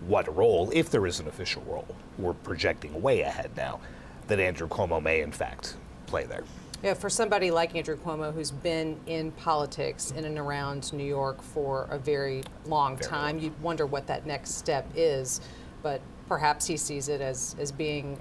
S5: what role, if there is an official role, we're projecting way ahead now, that Andrew Cuomo may in fact play there.
S4: Yeah, for somebody like Andrew Cuomo, who's been in politics in and around New York for a very long time, you'd wonder what that next step is. But perhaps he sees it as being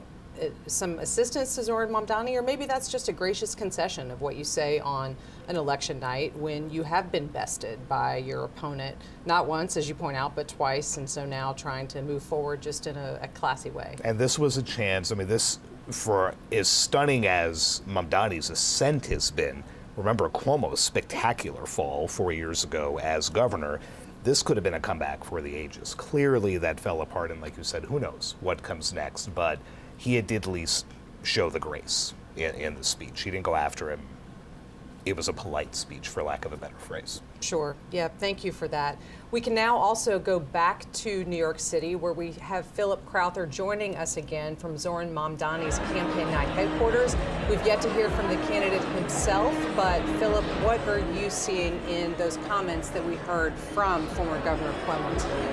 S4: some assistance to Zohran Mamdani, or maybe that's just a gracious concession of what you say on an election night when you have been bested by your opponent, not once, as you point out, but twice, and so now trying to move forward just in a classy way.
S5: And this was a chance. I mean, this, for as stunning as Mamdani's ascent has been, remember Cuomo's spectacular fall 4 years ago as governor. This could have been a comeback for the ages. Clearly that fell apart, and like you said, who knows what comes next, but he did at least show the grace in the speech. He didn't go after him. It was a polite speech, for lack of a better phrase.
S4: Sure. Yeah, thank you for that. We can now also go back to New York City, where we have Philip Crowther joining us again from Zohran Mamdani's campaign night headquarters. We've yet to hear from the candidate himself, but Philip, what are you seeing in those comments that we heard from former Governor Cuomo today?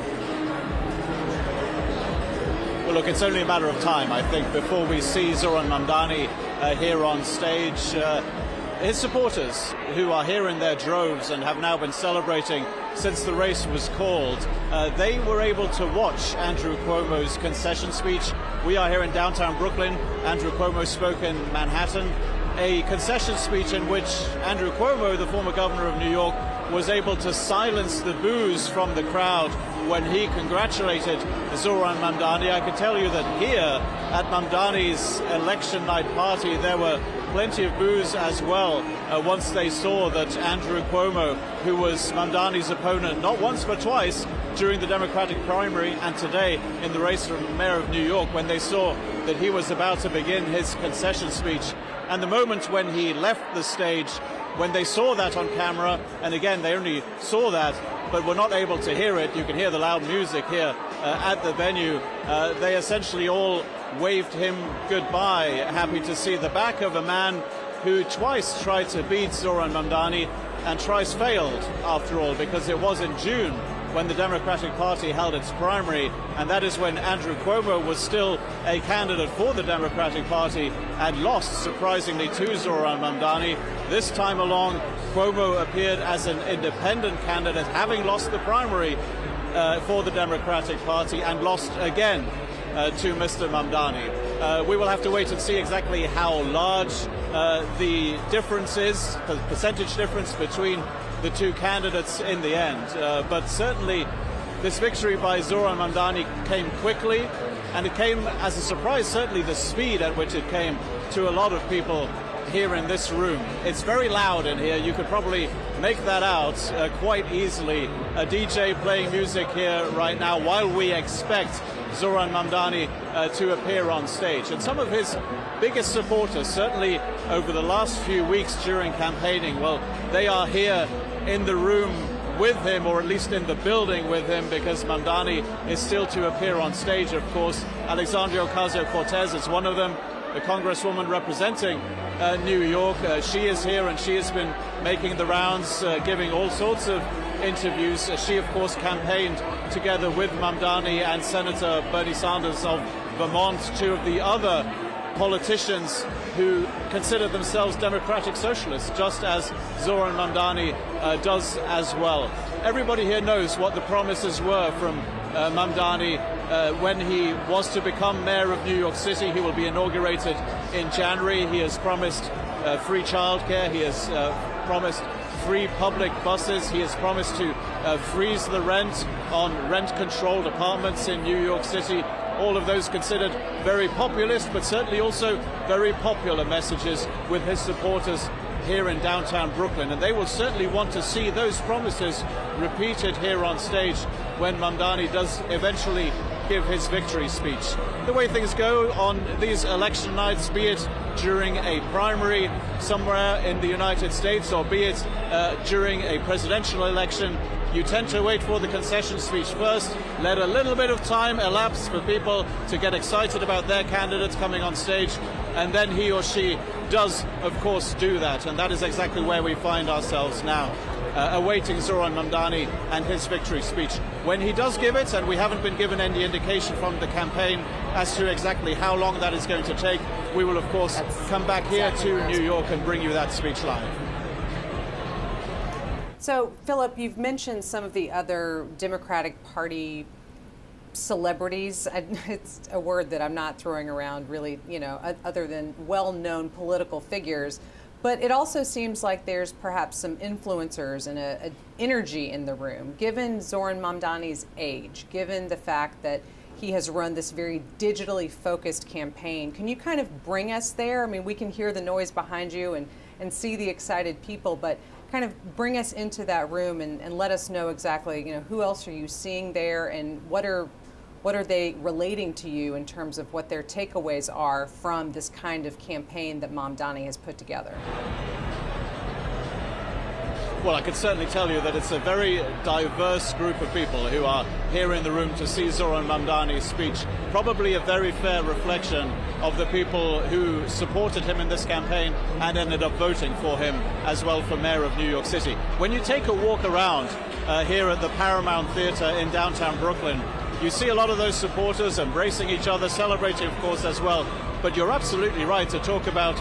S8: Well, look, it's only a matter of time, I think, before we see Zohran Mamdani here on stage. his supporters, who are here in their droves and have now been celebrating since the race was called, they were able to watch Andrew Cuomo's concession speech. We are here in downtown Brooklyn. Andrew Cuomo spoke in Manhattan. A concession speech in which Andrew Cuomo, the former governor of New York, was able to silence the boos from the crowd when he congratulated Zohran Mamdani. I can tell you that here at Mamdani's election night party, there were plenty of boos as well once they saw that Andrew Cuomo, who was Mamdani's opponent not once but twice during the Democratic primary and today in the race for mayor of New York, when they saw that he was about to begin his concession speech. And the moment when he left the stage, when they saw that on camera, and again, they only saw that, but were not able to hear it. You can hear the loud music here at the venue. They essentially all waved him goodbye, happy to see the back of a man who twice tried to beat Zohran Mamdani and twice failed, after all, because it was in June when the Democratic Party held its primary, and that is when Andrew Cuomo was still a candidate for the Democratic Party and lost, surprisingly, to Zohran Mamdani. This time along, Cuomo appeared as an independent candidate, having lost the primary for the Democratic Party and lost again to Mr. Mamdani. We will have to wait and see exactly how large the difference is, the percentage difference between the two candidates in the end. But certainly this victory by Zohran Mamdani came quickly, and it came as a surprise, certainly the speed at which it came to a lot of people here in this room. It's very loud in here. You could probably make that out quite easily. A DJ playing music here right now while we expect Zohran Mamdani to appear on stage. And some of his biggest supporters, certainly over the last few weeks during campaigning, well, they are here in the room with him, or at least in the building with him, because Mamdani is still to appear on stage, of course. Alexandria Ocasio-Cortez is one of them, the congresswoman representing New York. She is here, and she has been making the rounds, giving all sorts of interviews. She, of course, campaigned together with Mamdani and Senator Bernie Sanders of Vermont, two of the other politicians who consider themselves democratic socialists, just as Zohran Mamdani does as well. Everybody here knows what the promises were from Mamdani when he was to become mayor of New York City. He will be inaugurated in January. He has promised free childcare. He has promised free public buses. He has promised to freeze the rent on rent-controlled apartments in New York City. All of those considered very populist, but certainly also very popular messages with his supporters here in downtown Brooklyn. And they will certainly want to see those promises repeated here on stage when Mamdani does eventually give his victory speech. The way things go on these election nights, be it during a primary somewhere in the United States or be it during a presidential election, you tend to wait for the concession speech first, let a little bit of time elapse for people to get excited about their candidates coming on stage, and then he or she does, of course, do that. And that is exactly where we find ourselves now, awaiting Zohran Mamdani and his victory speech. When he does give it, and we haven't been given any indication from the campaign as to exactly how long that is going to take, we will, of course, come back here to New York and bring you that speech live.
S4: So, Philip, you've mentioned some of the other Democratic Party celebrities. It's a word that I'm not throwing around really, other than well-known political figures. But it also seems like there's perhaps some influencers and an energy in the room. Given Zohran Mamdani's age, given the fact that he has run this very digitally focused campaign, can you kind of bring us there? I mean, we can hear the noise behind you and see the excited people, but kind of bring us into that room and let us know exactly, who else are you seeing there, and what are they relating to you in terms of what their takeaways are from this kind of campaign that Mamdani has put together?
S8: Well, I can certainly tell you that it's a very diverse group of people who are here in the room to see Zohran Mamdani's speech. Probably a very fair reflection of the people who supported him in this campaign and ended up voting for him as well for mayor of New York City. When you take a walk around here at the Paramount Theater in downtown Brooklyn, you see a lot of those supporters embracing each other, celebrating, of course, as well. But you're absolutely right to talk about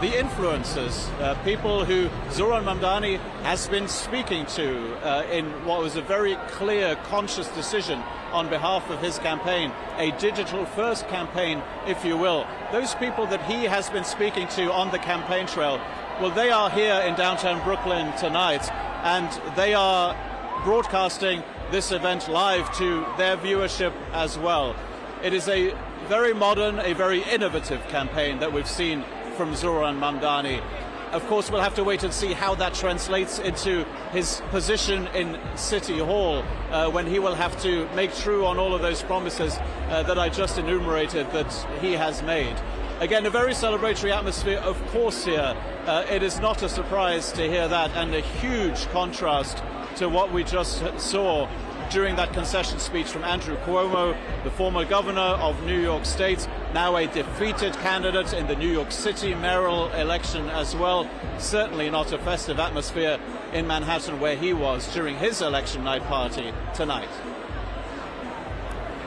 S8: the influencers, people who Zohran Mamdani has been speaking to in what was a very clear, conscious decision on behalf of his campaign, a digital-first campaign, if you will. Those people that he has been speaking to on the campaign trail, well, they are here in downtown Brooklyn tonight, and they are broadcasting this event live to their viewership as well. It is a very modern, a very innovative campaign that we've seen from Zohran Mamdani. Of course, we'll have to wait and see how that translates into his position in City Hall when he will have to make true on all of those promises that I just enumerated that he has made. Again, a very celebratory atmosphere, of course, here. It is not a surprise to hear that, and a huge contrast to what we just saw during that concession speech from Andrew Cuomo, the former governor of New York State, now a defeated candidate in the New York City Mayoral election as well. Certainly not a festive atmosphere in Manhattan where he was during his election night party tonight.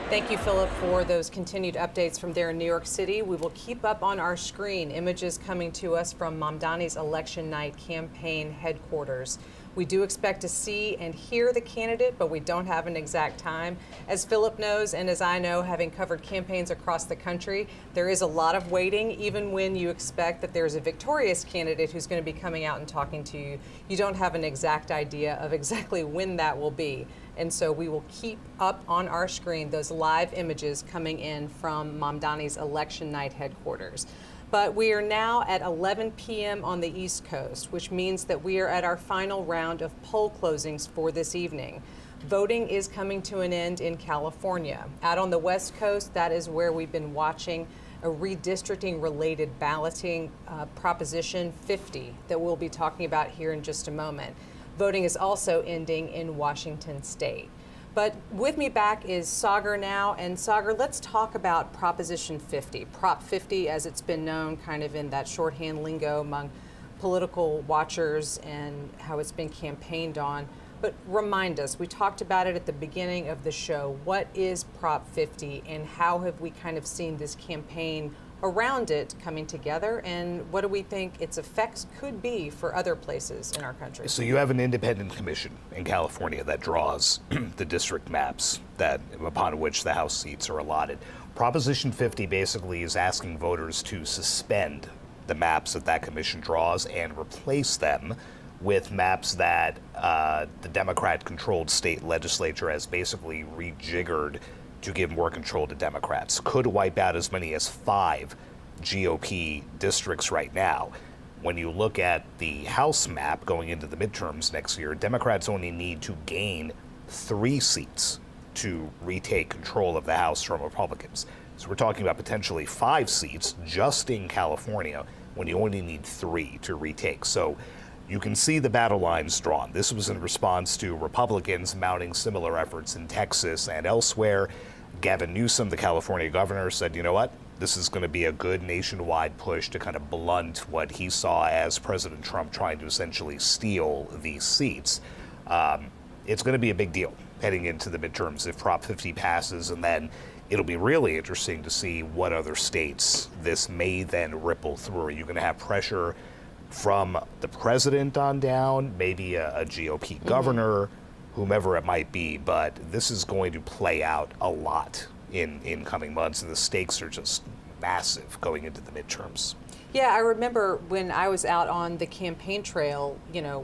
S4: Thank you, Philip, for those continued updates from there in New York City. We will keep up on our screen images coming to us from Mamdani's election night campaign headquarters. We do expect to see and hear the candidate, but we don't have an exact time. As Philip knows, and as I know, having covered campaigns across the country, there is a lot of waiting. Even when you expect that there's a victorious candidate who's going to be coming out and talking to you, you don't have an exact idea of exactly when that will be. And so we will keep up on our screen those live images coming in from Mamdani's election night headquarters. But we are now at 11 p.m. on the East Coast, which means that we are at our final round of poll closings for this evening. Voting is coming to an end in California. Out on the West Coast, that is where we've been watching a redistricting-related balloting Proposition 50 that we'll be talking about here in just a moment. Voting is also ending in Washington State. But with me back is Sagar now. And Sagar, let's talk about Proposition 50, Prop 50 as it's been known kind of in that shorthand lingo among political watchers and how it's been campaigned on. But remind us, we talked about it at the beginning of the show. What is Prop 50 and how have we kind of seen this campaign around it coming together, and what do we think its effects could be for other places in our country?
S5: So you have an independent commission in California that draws the district maps that upon which the House seats are allotted. Proposition 50 basically is asking voters to suspend the maps that commission draws and replace them with maps that the Democrat-controlled state legislature has basically rejiggered to give more control to Democrats. Could wipe out as many as 5 GOP districts right now. When you look at the House map going into the midterms next year, Democrats only need to gain 3 seats to retake control of the House from Republicans. So we're talking about potentially 5 seats just in California when you only need 3 to retake. So you can see the battle lines drawn. This was in response to Republicans mounting similar efforts in Texas and elsewhere. Gavin Newsom, the California governor, said, you know what, this is going to be a good nationwide push to kind of blunt what he saw as President Trump trying to essentially steal these seats. It's going to be a big deal heading into the midterms if Prop 50 passes, and then it'll be really interesting to see what other states this may then ripple through. Are you going to have pressure from the president on down, maybe a GOP governor, whomever it might be, but this is going to play out a lot in coming months, and the stakes are just massive going into the midterms.
S4: Yeah, I remember when I was out on the campaign trail,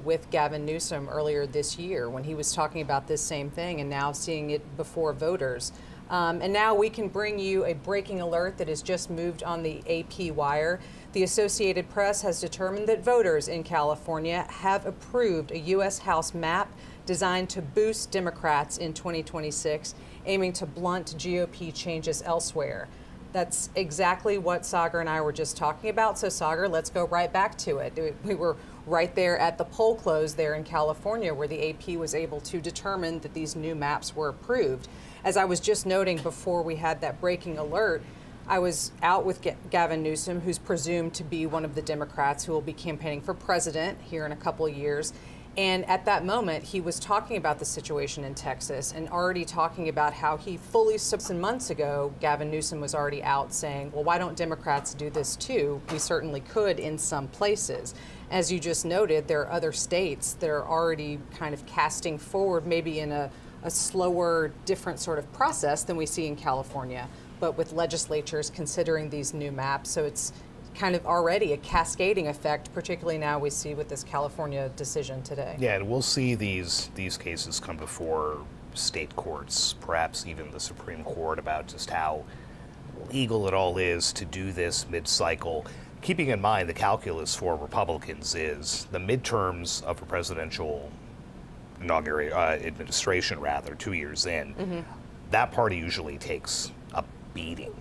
S4: with Gavin Newsom earlier this year when he was talking about this same thing, and now seeing it before voters. And now we can bring you a breaking alert that has just moved on the AP wire. The Associated Press has determined that voters in California have approved a U.S. House map designed to boost Democrats in 2026, aiming to blunt GOP changes elsewhere. That's exactly what Sagar and I were just talking about. So Sagar, let's go right back to it. We were right there at the poll close there in California where the AP was able to determine that these new maps were approved. As I was just noting before we had that breaking alert, I was out with Gavin Newsom, who's presumed to be one of the Democrats who will be campaigning for president here in a couple of years. And at that moment, he was talking about the situation in Texas and already talking about how he fully, months ago, Gavin Newsom was already out saying, well, why don't Democrats do this too? We certainly could in some places. As you just noted, there are other states that are already kind of casting forward, maybe in a slower, different sort of process than we see in California, but with legislatures considering these new maps. So it's kind of already a cascading effect, particularly now we see with this California decision today.
S5: Yeah, and we'll see these cases come before state courts, perhaps even the Supreme Court, about just how legal it all is to do this mid-cycle. Keeping in mind the calculus for Republicans is the midterms of a presidential administration, 2 years in, that party usually takes a beating.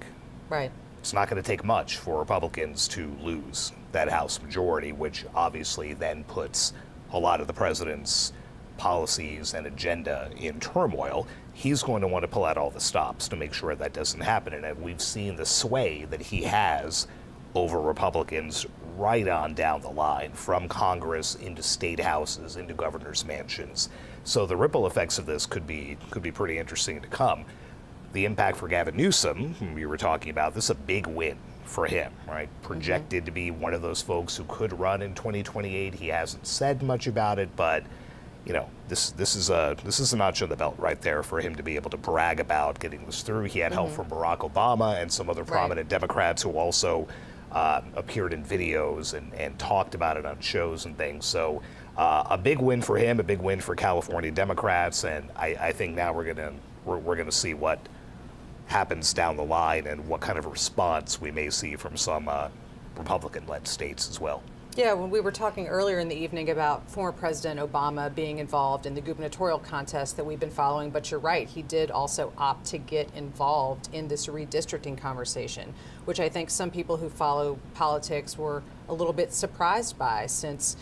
S4: Right.
S5: It's not going to take much for Republicans to lose that House majority, which obviously then puts a lot of the president's policies and agenda in turmoil. He's going to want to pull out all the stops to make sure that doesn't happen. And we've seen the sway that he has over Republicans right on down the line, from Congress into state houses, into governor's mansions. So the ripple effects of this could be pretty interesting to come. The impact for Gavin Newsom, whom we were talking about, this is a big win for him, right? Projected to be one of those folks who could run in 2028. He hasn't said much about it, but you know, this is a notch on the belt right there for him to be able to brag about getting this through. He had help from Barack Obama and some other prominent Democrats who also appeared in videos and talked about it on shows and things. So a big win for him, a big win for California Democrats, and I think now we're gonna see what happens down the line and what kind of response we may see from some Republican-led states as well.
S4: Yeah, when we were talking earlier in the evening about former President Obama being involved in the gubernatorial contest that we've been following, but you're right, he did also opt to get involved in this redistricting conversation, which I think some people who follow politics were a little bit surprised by, since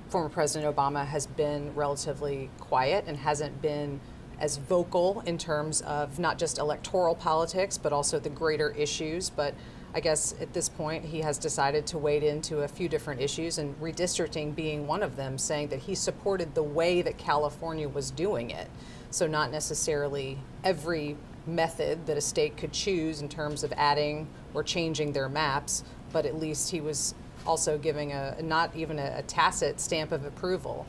S4: former President Obama has been relatively quiet and hasn't been as vocal in terms of not just electoral politics, but also the greater issues. But I guess at this point, he has decided to wade into a few different issues, and redistricting being one of them, saying that he supported the way that California was doing it. So not necessarily every method that a state could choose in terms of adding or changing their maps, but at least he was also giving not even a tacit stamp of approval.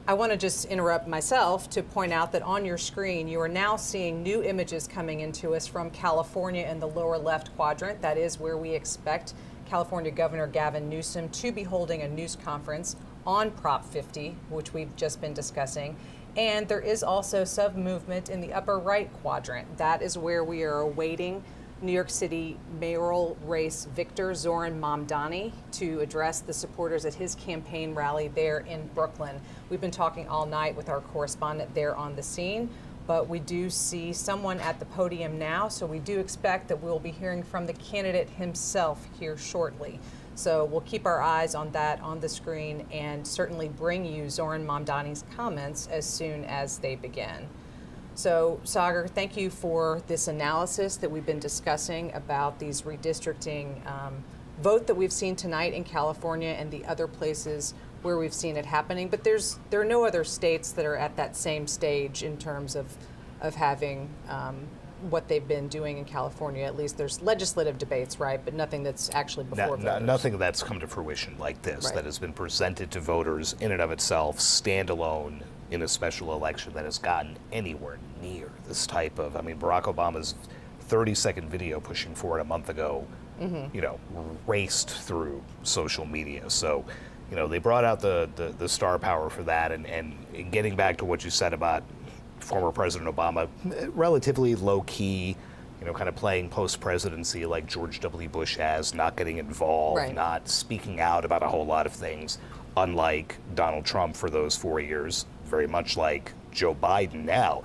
S4: I want to just interrupt myself to point out that on your screen, you are now seeing new images coming into us from California in the lower left quadrant. That is where we expect California Governor Gavin Newsom to be holding a news conference on Prop 50, which we've just been discussing. And there is also some movement in the upper right quadrant. That is where we are awaiting New York City mayoral race victor Zohran Mamdani to address the supporters at his campaign rally there in Brooklyn. We've been talking all night with our correspondent there on the scene, but we do see someone at the podium now, so we do expect that we'll be hearing from the candidate himself here shortly. So we'll keep our eyes on that on the screen and certainly bring you Zohran Mamdani's comments as soon as they begin. So, Sagar, thank you for this analysis that we've been discussing about these redistricting vote that we've seen tonight in California and the other places where we've seen it happening. But there are no other states that are at that same stage in terms of having what they've been doing in California. At least there's legislative debates, right? But nothing that's actually before voters.
S5: Nothing that's come to fruition like this, that has been presented to voters in and of itself, standalone, in a special election, that has gotten anywhere near this type of, I mean, Barack Obama's 30-second video pushing for it a month ago, you know, raced through social media. So, you know, they brought out the star power for that, and getting back to what you said about former President Obama, relatively low-key, you know, kind of playing post-presidency like George W. Bush has, not getting involved, not speaking out about a whole lot of things, unlike Donald Trump for those 4 years, very much like Joe Biden now.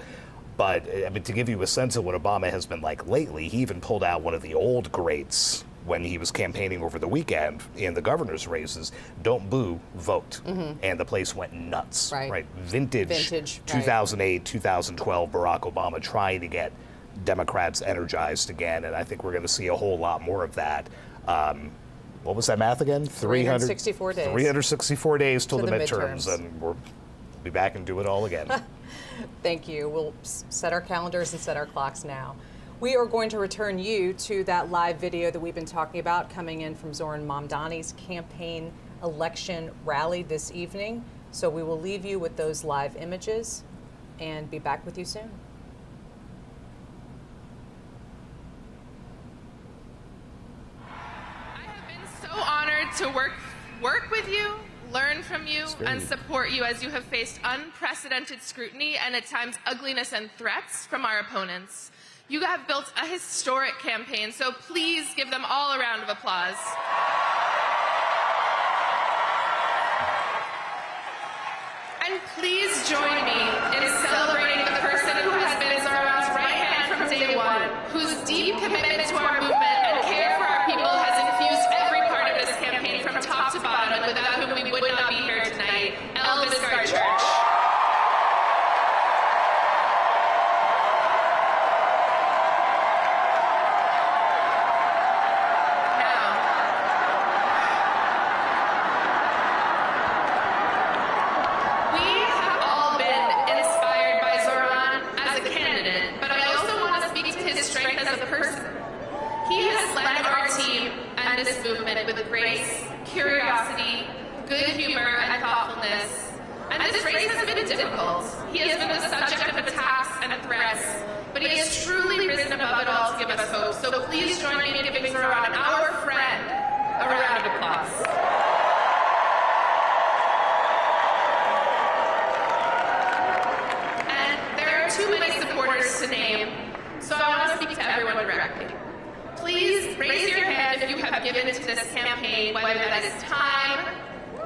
S5: But, I mean, to give you a sense of what Obama has been like lately, he even pulled out one of the old greats when he was campaigning over the weekend in the governor's races, don't boo, vote. And the place went nuts, right? Vintage 2008, 2012 Barack Obama trying to get Democrats energized again, and I think we're going to see a whole lot more of that. what was that math again?
S4: 364 days.
S5: 364 days till
S4: to
S5: the midterms, and we'll be back and do it all again.
S4: Thank you. We'll set our calendars and set our clocks now. We are going to return you to that live video that we've been talking about coming in from Zohran Mamdani's campaign election rally this evening. So we will leave you with those live images and be back with you soon.
S14: I have been so honored to work with you, learn from you, and support you as you have faced unprecedented scrutiny and at times ugliness and threats from our opponents. You have built a historic campaign, so please give them all a round of applause. And please join me in celebrating the person who has been Zohran's right hand from day one, whose deep commitment to our movement and care for our people has infused every part of this campaign from top to bottom, and without whom we would not be here tonight, Elvis Church. This movement with grace, curiosity, good humor, and thoughtfulness. And this race has been difficult. He has been the subject of attacks and threats, but he has truly risen above it all to give us hope. So please join me in giving Zohran, our friend, a round of applause. And there are too many supporters to name, so I want to speak to everyone directly. Please raise your hand if you have given to this campaign, whether that is time,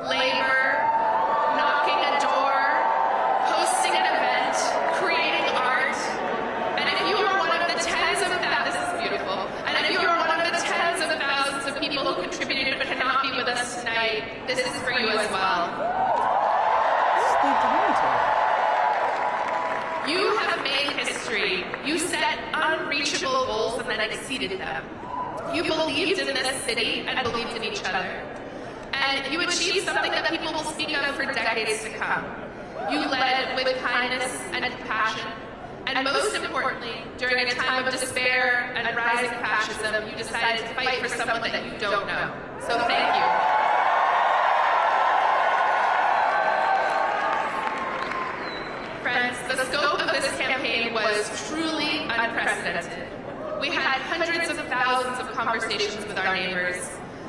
S14: labor, knocking a door, hosting an event, creating art. And if you are one of the tens of thousands, this is beautiful, and if you are one of the tens of thousands of people who contributed but cannot be with us tonight, this is for you as well. You have made history. You set unreachable goals and then exceeded them. You believed in this city and believed in each other. And you achieved something that people will speak of for decades to come. You led with kindness and compassion. And most importantly, during a time of despair and rising fascism, you decided to fight for someone that you don't know. So thank you. Friends, the scope of this campaign was truly unprecedented. We had hundreds of thousands of conversations with our neighbors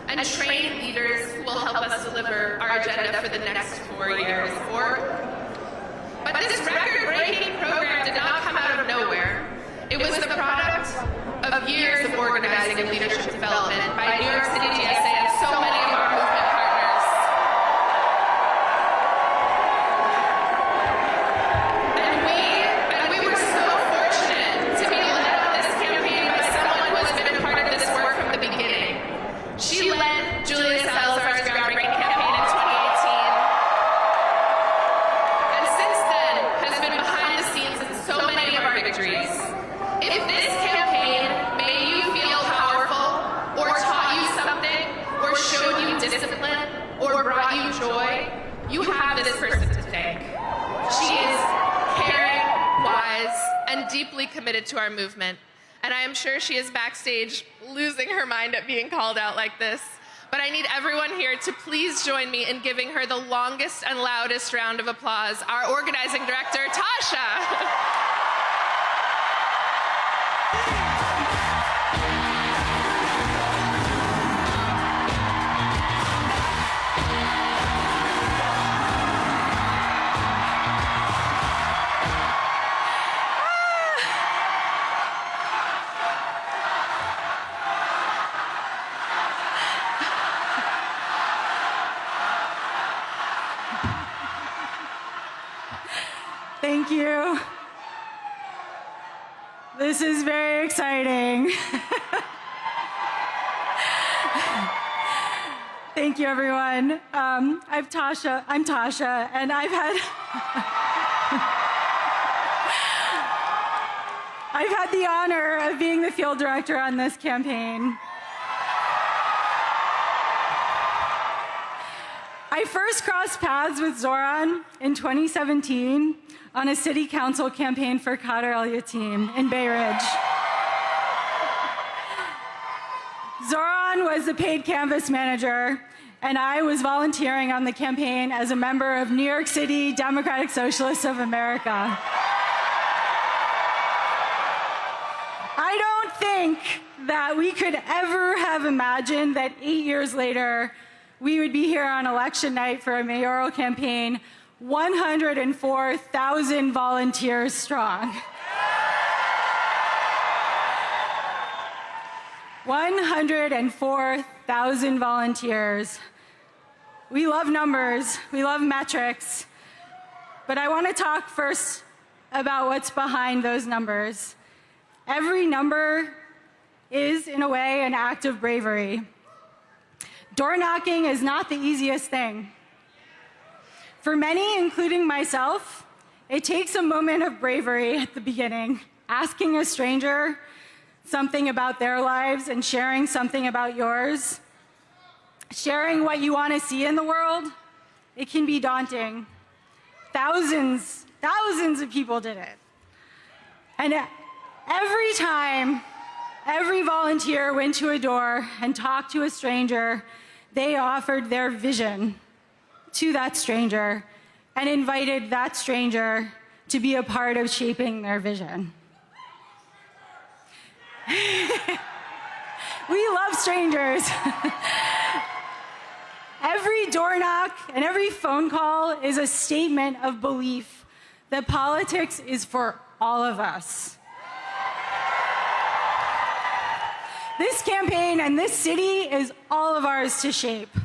S14: and trained leaders who will help us deliver our agenda for the next 4 years. But this record-breaking program did not come out of nowhere. It was the product of years of organizing and leadership development by New York City GSA and so many of our movement partners. And we were so fortunate to be led on this campaign by someone who has been a part of this work from the beginning. She led Julia Salazar's groundbreaking campaign in 2018. And since then has been behind the scenes in so many of our victories. If this campaign made you feel powerful, or taught you something, or showed you discipline, or brought you joy, you have this person to thank. She is caring, wise, and deeply committed to our movement. And I am sure she is backstage losing her mind at being called out like this. But I need everyone here to please join me in giving her the longest and loudest round of applause, our organizing director, Tasha.
S15: Thank you. This is very exciting. Thank you, everyone. I'm Tasha, and I've had the honor of being the field director on this campaign. I first crossed paths with Zohran in 2017 on a city council campaign for Khader El-Yateem in Bay Ridge. Zohran was the paid canvas manager, and I was volunteering on the campaign as a member of New York City Democratic Socialists of America. I don't think that we could ever have imagined that 8 years later, we would be here on election night for a mayoral campaign, 104,000 volunteers strong. 104,000 volunteers. We love numbers, we love metrics, but I want to talk first about what's behind those numbers. Every number is, in a way, an act of bravery. Door knocking is not the easiest thing. For many, including myself, it takes a moment of bravery at the beginning, asking a stranger something about their lives and sharing something about yours. Sharing what you want to see in the world, it can be daunting. Thousands of people did it. And every time, every volunteer went to a door and talked to a stranger, they offered their vision to that stranger and invited that stranger to be a part of shaping their vision. We love strangers. Every door knock and every phone call is a statement of belief that politics is for all of us. This campaign and this city is all of ours to shape.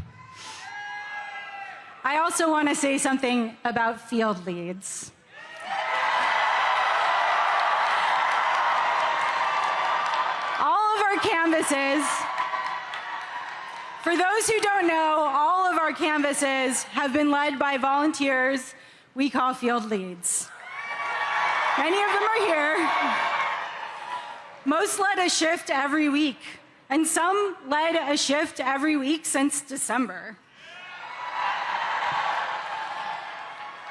S15: I also want to say something about field leads. All of our canvases, for those who don't know, all of our canvases have been led by volunteers we call field leads. Many of them are here. Most led a shift every week, and some led a shift every week since December.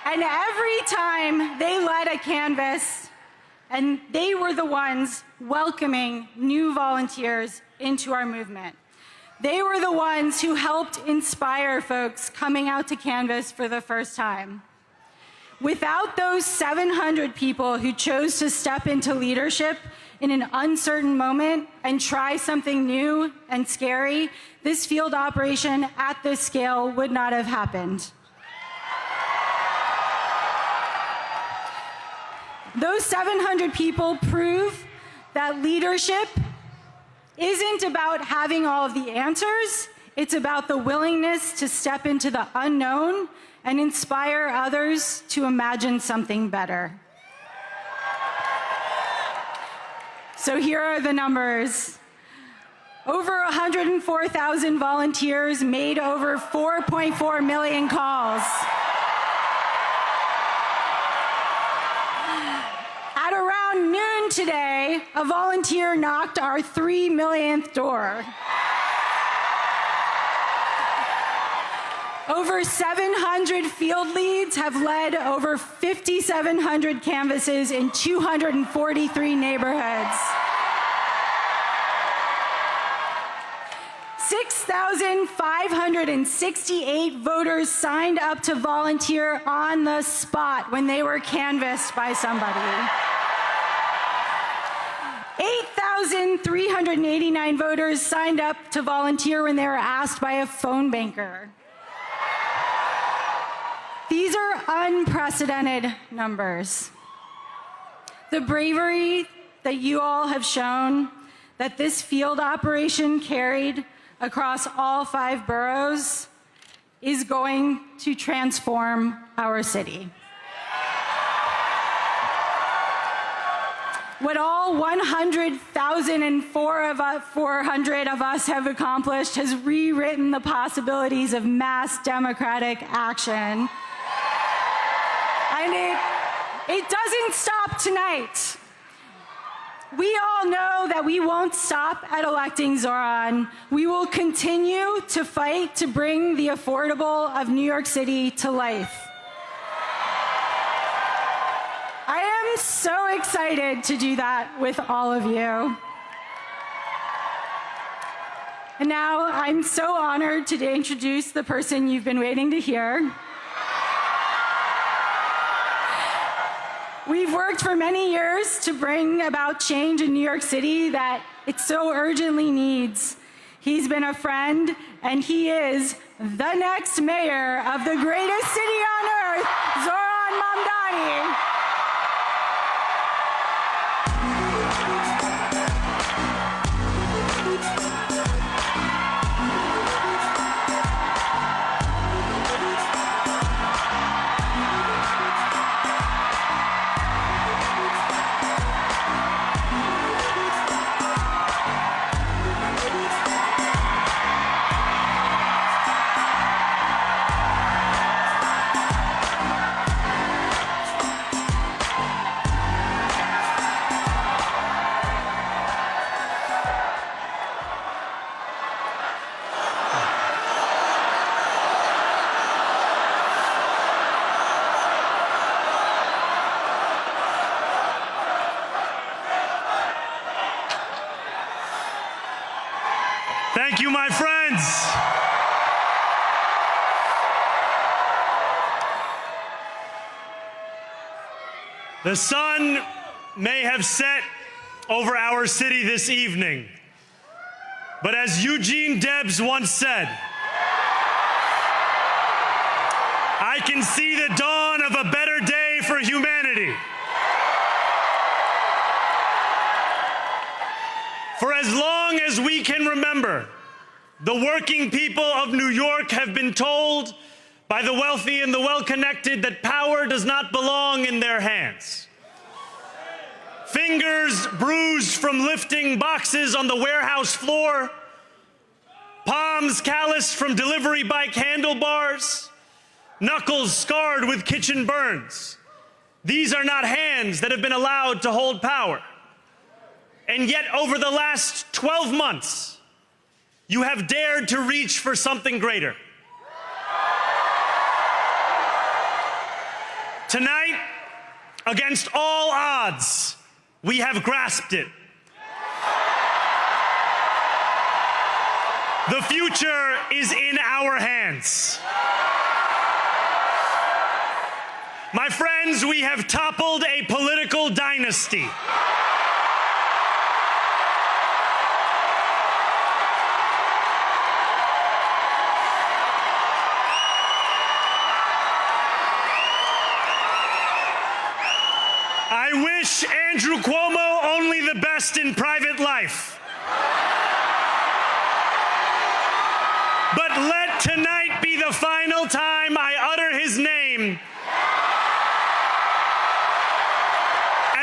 S15: And every time they led a canvass, and they were the ones welcoming new volunteers into our movement. They were the ones who helped inspire folks coming out to canvass for the first time. Without those 700 people who chose to step into leadership in an uncertain moment and try something new and scary, this field operation at this scale would not have happened. Those 700 people prove that leadership isn't about having all of the answers, it's about the willingness to step into the unknown and inspire others to imagine something better. So here are the numbers. Over 104,000 volunteers made over 4.4 million calls. At around noon today, a volunteer knocked our 3 millionth door. Over 700 field leads have led over 5,700 canvasses in 243 neighborhoods. 6,568 voters signed up to volunteer on the spot when they were canvassed by somebody. 8,389 voters signed up to volunteer when they were asked by a phone banker. These are unprecedented numbers. The bravery that you all have shown, that this field operation carried across all 5 boroughs, is going to transform our city. What all 100,400 of us have accomplished has rewritten the possibilities of mass democratic action. And it doesn't stop tonight. We all know that we won't stop at electing Zohran. We will continue to fight to bring the affordable of New York City to life. I am so excited to do that with all of you. And now I'm so honored to introduce the person you've been waiting to hear. We've worked for many years to bring about change in New York City that it so urgently needs. He's been a friend, and he is the next mayor of the greatest city on earth, Zohran Mamdani.
S16: Thank you, my friends. The sun may have set over our city this evening, but as Eugene Debs once said, I can see the dawn of a better day for humanity. For as long as we can remember, the working people of New York have been told by the wealthy and the well-connected that power does not belong in their hands. Fingers bruised from lifting boxes on the warehouse floor, palms calloused from delivery bike handlebars, knuckles scarred with kitchen burns. These are not hands that have been allowed to hold power. And yet, over the last 12 months, you have dared to reach for something greater. Tonight, against all odds, we have grasped it. The future is in our hands. My friends, we have toppled a political dynasty. I wish Andrew Cuomo only the best in private life. But let tonight be the final time I utter his name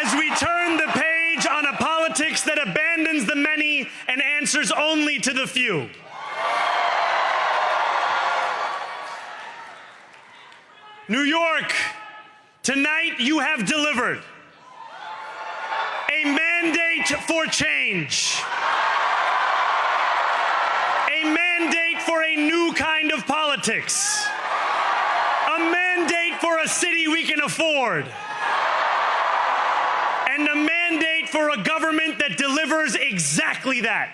S16: as we turn the page on a politics that abandons the many and answers only to the few. New York, tonight you have delivered a mandate for change, a mandate for a new kind of politics, a mandate for a city we can afford, and a mandate for a government that delivers exactly that.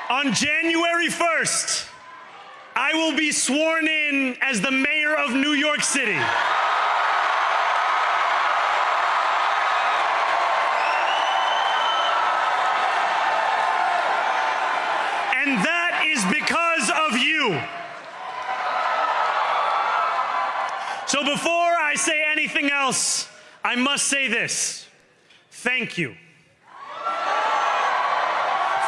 S16: On January 1st, I will be sworn in as the mayor of New York City. And that is because of you. So before I say anything else, I must say this. Thank you.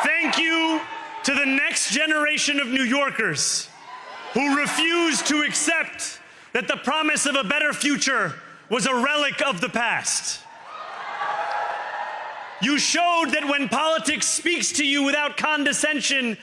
S16: Thank you to the next generation of New Yorkers who refused to accept that the promise of a better future was a relic of the past. You showed that when politics speaks to you without condescension